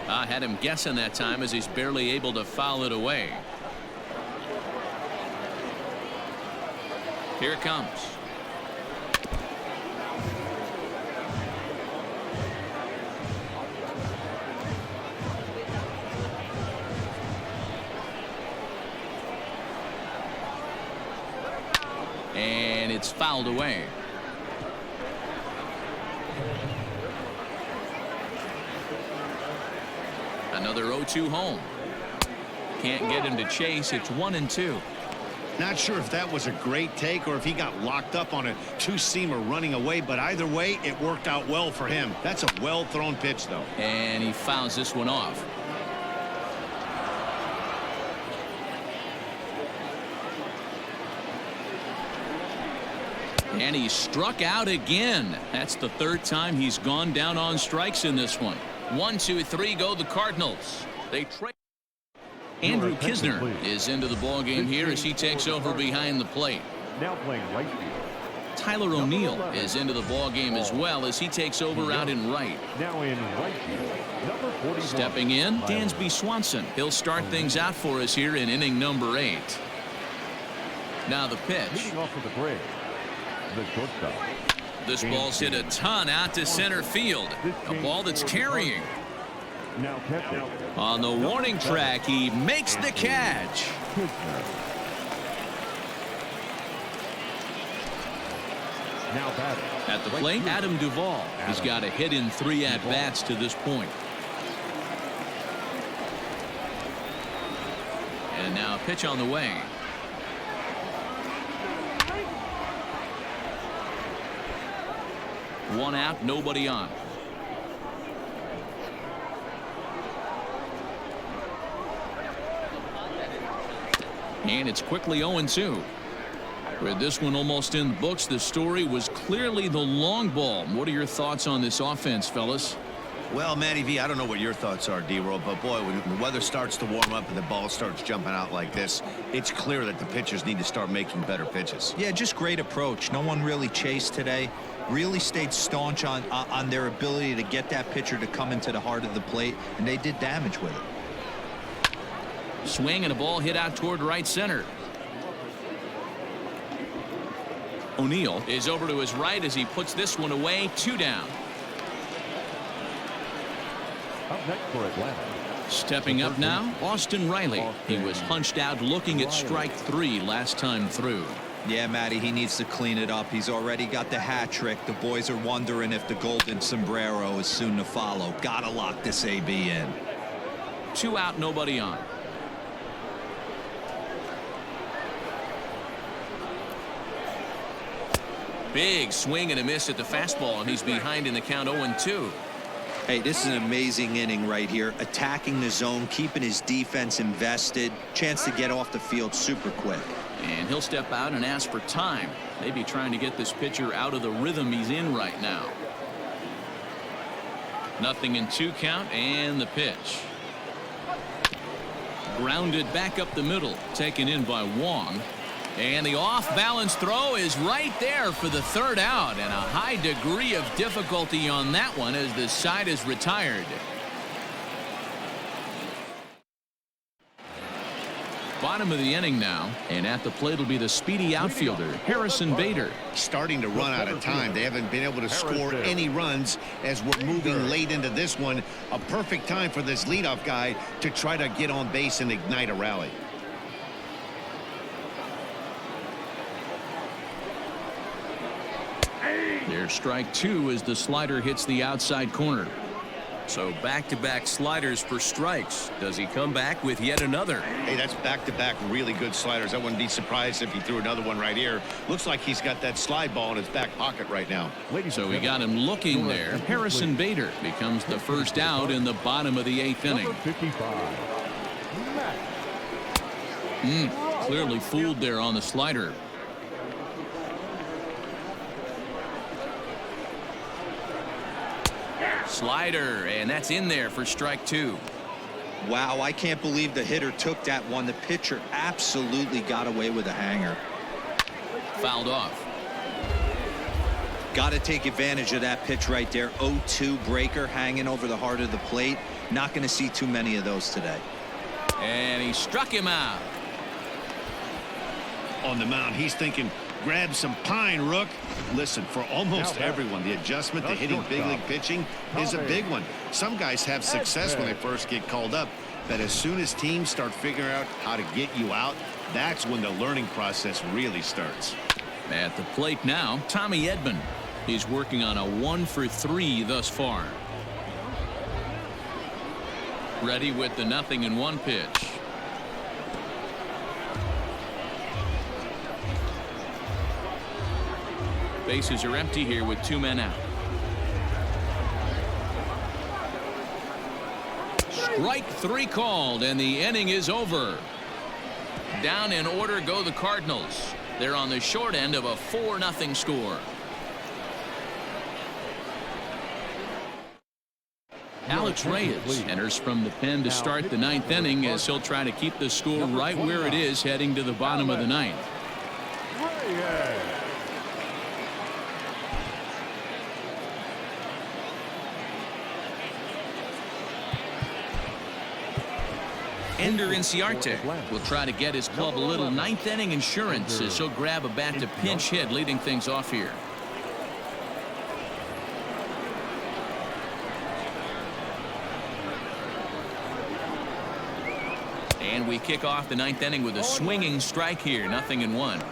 Speaker 2: I had him guessing that time as he's barely able to foul it away. Here it comes. And it's fouled away. Another 0-2 home. Can't get him to chase. It's 1-2.
Speaker 3: Not sure if that was a great take or if he got locked up on a two-seamer running away, but either way, it worked out well for him. That's a well-thrown pitch, though.
Speaker 2: And he fouls this one off. And he struck out again. That's the 3rd time he's gone down on strikes in this one. 1, 2, 3 go the Cardinals. They trade. Andrew Kisner is into the ballgame here as he takes over behind the plate.
Speaker 4: Now playing right field.
Speaker 2: Tyler O'Neill is into the ballgame as well as he takes over out in right.
Speaker 4: Now in right field, number 41.
Speaker 2: Stepping in, Dansby Swanson. He'll start things out for us here in inning number 8. Now the pitch.
Speaker 4: Leading off of the break, the shortstop.
Speaker 2: This ball's hit a ton out to center field. A ball that's carrying.
Speaker 4: Now catching.
Speaker 2: On the warning track, he makes the catch.
Speaker 4: Now batting.
Speaker 2: At the plate, Adam Duvall. He's got a hit in 3 at-bats to this point. And now a pitch on the way. One out, nobody on. And it's quickly 0-2. With this one almost in the books, the story was clearly the long ball. What are your thoughts on this offense, fellas?
Speaker 3: Well, Matty V, I don't know what your thoughts are, D-Roll, but boy, when the weather starts to warm up and the ball starts jumping out like this, it's clear that the pitchers need to start making better pitches.
Speaker 6: Yeah, just great approach. No one really chased today. Really stayed staunch on their ability to get that pitcher to come into the heart of the plate, and they did damage with it.
Speaker 2: Swing and a ball hit out toward right center. O'Neill is over to his right as he puts this one away. 2 down.
Speaker 4: Up next for Atlanta.
Speaker 2: Stepping up now, Austin Riley. He was punched out looking at strike 3 last time through.
Speaker 6: Yeah, Matty, he needs to clean it up. He's already got the hat trick. The boys are wondering if the golden sombrero is soon to follow. Gotta lock this AB in.
Speaker 2: 2 out, nobody on. Big swing and a miss at the fastball, and he's behind in the count 0-2.
Speaker 5: Hey, this is an amazing inning right here. Attacking the zone, keeping his defense invested. Chance to get off the field super quick.
Speaker 2: And he'll step out and ask for time. Maybe trying to get this pitcher out of the rhythm he's in right now. 0-2 count, and the pitch. Grounded back up the middle, taken in by Wong. And the off-balance throw is right there for the third out, and a high degree of difficulty on that one as the side is retired. Bottom of the inning now, and at the plate will be the speedy outfielder, Harrison Bader.
Speaker 3: Starting to run out of time. They haven't been able to score any runs as we're moving late into this one. A perfect time for this leadoff guy to try to get on base and ignite a rally.
Speaker 2: There's strike 2 as the slider hits the outside corner. So back-to-back sliders for strikes. Does he come back with yet another?
Speaker 3: Hey, that's back-to-back really good sliders. I wouldn't be surprised if he threw another one right here. Looks like he's got that slide ball in his back pocket right now.
Speaker 2: So we got him looking there. Harrison Bader becomes the first out in the bottom of the 8th inning. Clearly fooled there on the slider. Slider, and that's in there for strike 2.
Speaker 5: Wow, I can't believe the hitter took that one. The pitcher absolutely got away with a hanger.
Speaker 2: Fouled off.
Speaker 5: Got to take advantage of that pitch right there. 0-2 breaker hanging over the heart of the plate. Not going to see too many of those today.
Speaker 2: And he struck him out.
Speaker 3: On the mound, he's thinking, grab some pine, Rook. Listen, for almost everyone, the adjustment to hitting big league pitching is a big one. Some guys have success when they first get called up, but as soon as teams start figuring out how to get you out, that's when the learning process really starts.
Speaker 2: At the plate now, Tommy Edman. He's working on a 1-for-3 thus far. Ready with the 0-1 pitch. Bases are empty here with 2 men out. Strike 3 called, and the inning is over. Down in order go the Cardinals. They're on the short end of a 4-0 score. Alex Reyes enters from the pen to start the 9th inning as he'll try to keep the score right where it is heading to the bottom of the 9th. Ender Inciarte will try to get his club a little 9th inning insurance as he'll grab a bat to pinch hit, leading things off here. And we kick off the 9th inning with a swinging strike here, 0-1.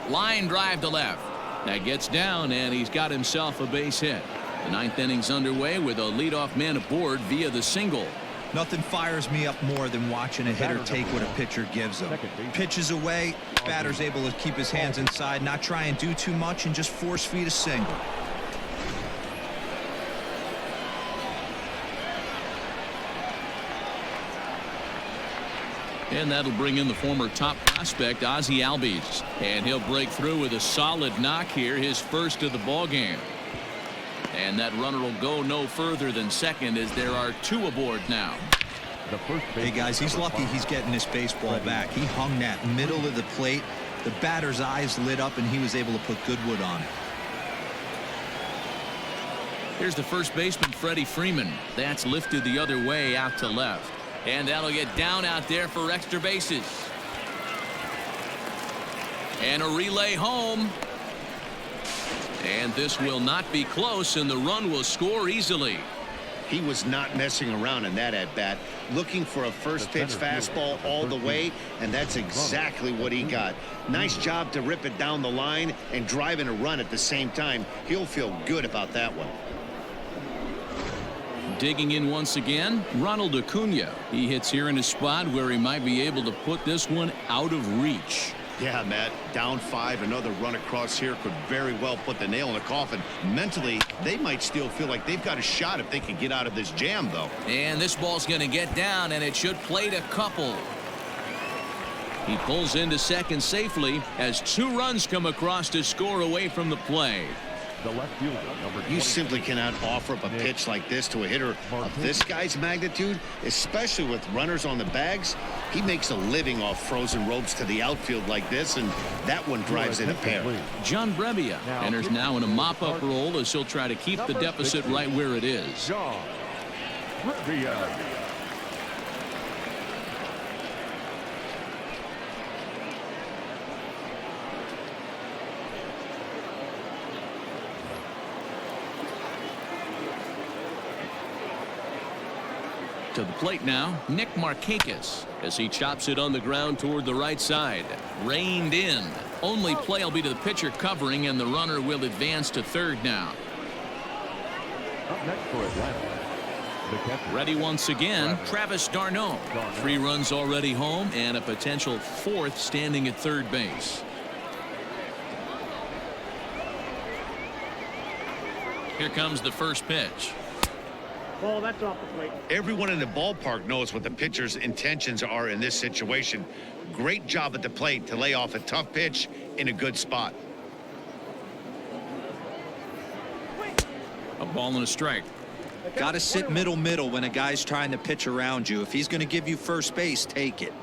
Speaker 2: Line drive to left. That gets down, and he's got himself a base hit. The 9th inning's underway with a leadoff man aboard via the single.
Speaker 6: Nothing fires me up more than watching a hitter take what a pitcher gives him. Pitches away, batter's able to keep his hands inside, not try and do too much, and just force feed a single.
Speaker 2: And that'll bring in the former top prospect Ozzie Albies, and he'll break through with a solid knock here, his first of the ball game. And that runner will go no further than second as there are 2 aboard now.
Speaker 6: Hey guys, he's lucky he's getting this baseball back. He hung that middle of the plate. The batter's eyes lit up and he was able to put good wood on it.
Speaker 2: Here's the first baseman, Freddie Freeman. That's lifted the other way out to left. And that'll get down out there for extra bases. And a relay home. And this will not be close, and the run will score easily.
Speaker 3: He was not messing around in that at-bat, looking for a first pitch fastball all the way, and that's exactly what he got. Nice job to rip it down the line and drive in a run at the same time. He'll feel good about that one.
Speaker 2: Digging in once again, Ronald Acuna. He hits here in a spot where he might be able to put this one out of reach.
Speaker 3: Yeah, Matt, down 5, another run across here could very well put the nail in the coffin. Mentally, they might still feel like they've got a shot if they can get out of this jam, though.
Speaker 2: And this ball's going to get down, and it should plate a couple. He pulls into second safely as 2 runs come across to score away from the play.
Speaker 4: The left fielder, number 20.
Speaker 3: You simply cannot offer up a pitch like this to a hitter of this guy's magnitude, especially with runners on the bags. He makes a living off frozen ropes to the outfield like this, and that one drives in a pair.
Speaker 2: John Brebbia enters now in a mop-up role as he'll try to keep the deficit right where it is.
Speaker 4: John Brebbia.
Speaker 2: To the plate now, Nick Markakis as he chops it on the ground toward the right side. Reined in. Only play will be to the pitcher covering, and the runner will advance to third now.
Speaker 4: Up next for Atlanta, the catcher.
Speaker 2: Ready once again, Travis d'Arnaud. 3 runs already home and a potential 4th standing at third base. Here comes the first pitch.
Speaker 7: Ball, that's off the plate.
Speaker 3: Everyone in the ballpark knows what the pitcher's intentions are in this situation. Great job at the plate to lay off a tough pitch in a good spot.
Speaker 2: A ball and a strike.
Speaker 6: Got to sit middle when a guy's trying to pitch around you. If he's going to give you first base, take it.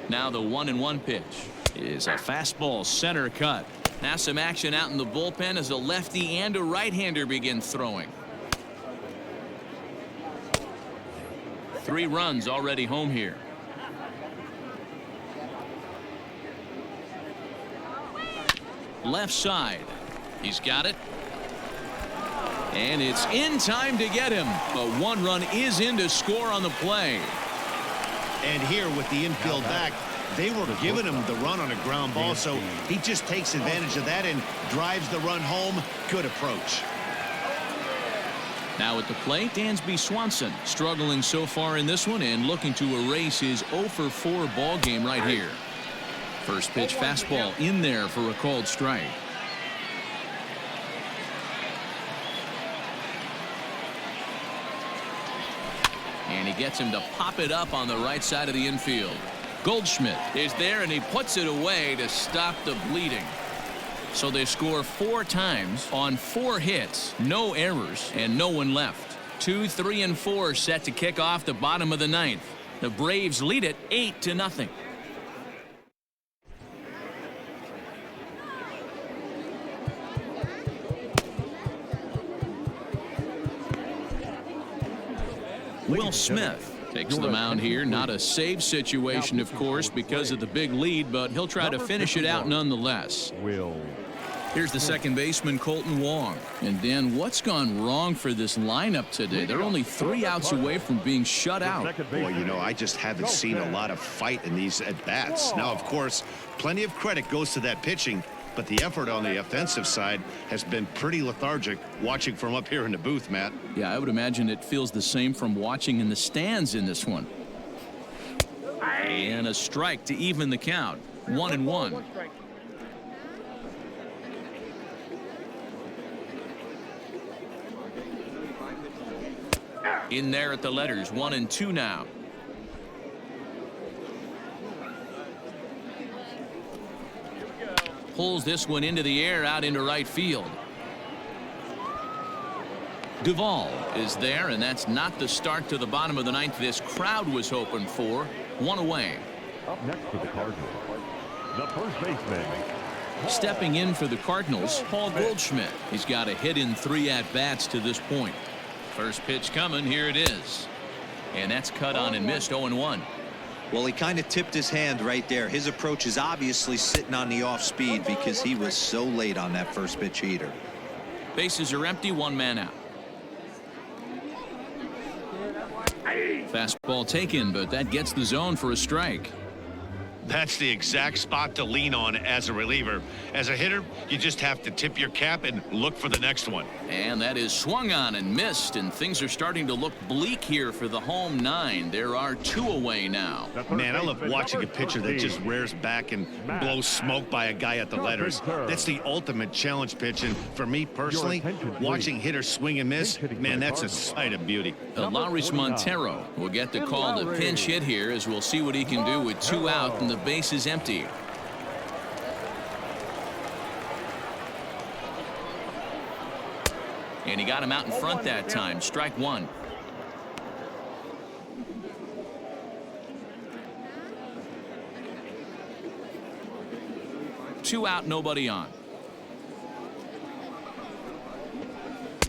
Speaker 2: Now the 1-1 pitch is a fastball center cut. Now some action out in the bullpen as a lefty and a right-hander begin throwing. 3 runs already home here. Left side. He's got it. And it's in time to get him. But 1 run is in to score on the play.
Speaker 3: And here with the infield back, they were giving him the run on a ground ball, so he just takes advantage of that and drives the run home. Good approach.
Speaker 2: Now at the plate, Dansby Swanson struggling so far in this one and looking to erase his 0-for-4 ball game right here. First pitch fastball in there for a called strike. And he gets him to pop it up on the right side of the infield. Goldschmidt is there, and he puts it away to stop the bleeding. So they score 4 times on 4 hits, no errors, and no one left. 2, 3, and 4 set to kick off the bottom of the 9th. The Braves lead it 8-0. Will Smith takes the mound here. Not a save situation, of course, because of the big lead, but he'll try to finish it out nonetheless. Here's the second baseman, Colton Wong. And Dan, what's gone wrong for this lineup today? They're only 3 outs away from being shut out.
Speaker 3: Boy, you know, I just haven't seen a lot of fight in these at-bats. Now, of course, plenty of credit goes to that pitching, but the effort on the offensive side has been pretty lethargic watching from up here in the booth, Matt.
Speaker 2: Yeah, I would imagine it feels the same from watching in the stands in this one. And a strike to even the count. 1-1. In there at the letters, 1-2 now. Pulls this one into the air out into right field. Duvall is there, and that's not the start to the bottom of the 9th this crowd was hoping for. 1 away.
Speaker 4: Up next for the Cardinals, the first baseman.
Speaker 2: Stepping in for the Cardinals, Paul Goldschmidt. He's got a hit in 3 at-bats to this point. First pitch coming, here it is. And that's cut on and missed. 0-1.
Speaker 6: Well, he kind of tipped his hand right there. His approach is obviously sitting on the off speed because he was so late on that first pitch heater.
Speaker 2: Bases are empty, 1 man out. Fastball taken, but that gets the zone for a strike.
Speaker 3: That's the exact spot to lean on as a reliever. As a hitter, you just have to tip your cap and look for the next one.
Speaker 2: And that is swung on and missed, and things are starting to look bleak here for the home 9. There are 2 away now.
Speaker 3: Man, I love watching a pitcher that just rears back and blows smoke by a guy at the letters. That's the ultimate challenge pitch, and for me personally, watching hitters swing and miss, man, that's a sight of beauty.
Speaker 2: Lawrence Montero will get the call to pinch hit here, as we'll see what he can do with 2 out and the base is empty. And he got him out in front that time. Strike 1. Two out, nobody on.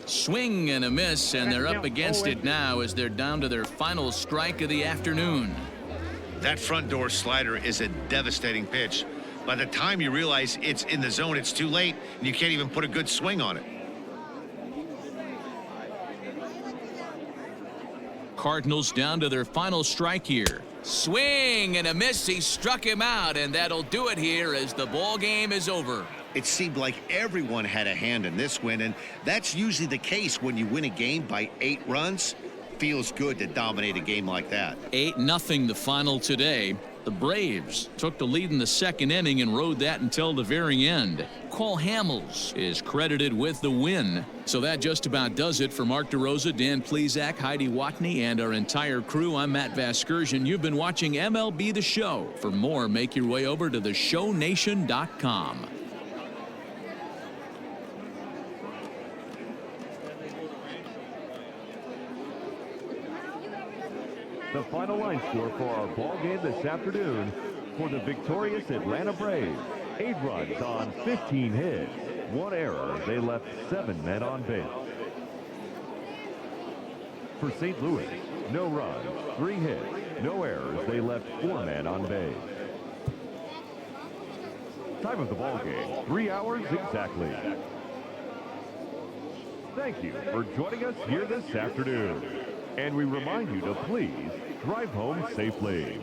Speaker 2: Swing and a miss, and they're up against it now as they're down to their final strike of the afternoon.
Speaker 3: That front door slider is a devastating pitch. By the time you realize it's in the zone, it's too late, and you can't even put a good swing on it.
Speaker 2: Cardinals down to their final strike here. Swing and a miss. He struck him out, and that'll do it here as the ball game is over.
Speaker 3: It seemed like everyone had a hand in this win, and that's usually the case when you win a game by 8 runs. Feels good to dominate a game like that.
Speaker 2: 8-0 the final today. The Braves took the lead in the second inning and rode that until the very end. Cole Hamels is credited with the win. So that just about does it for Mark DeRosa, Dan Plesac, Heidi Watney, and our entire crew. I'm Matt Vasgersian. You've been watching MLB The Show. For more, make your way over to theshownation.com.
Speaker 4: The final line score for our ball game this afternoon: for the victorious Atlanta Braves, 8 runs on 15 hits, 1 error. They left 7 men on base. For St. Louis, no runs, 3 hits, no errors. They left 4 men on base. Time of the ball game, 3 hours exactly. Thank you for joining us here this afternoon. And we remind you to please drive home safely.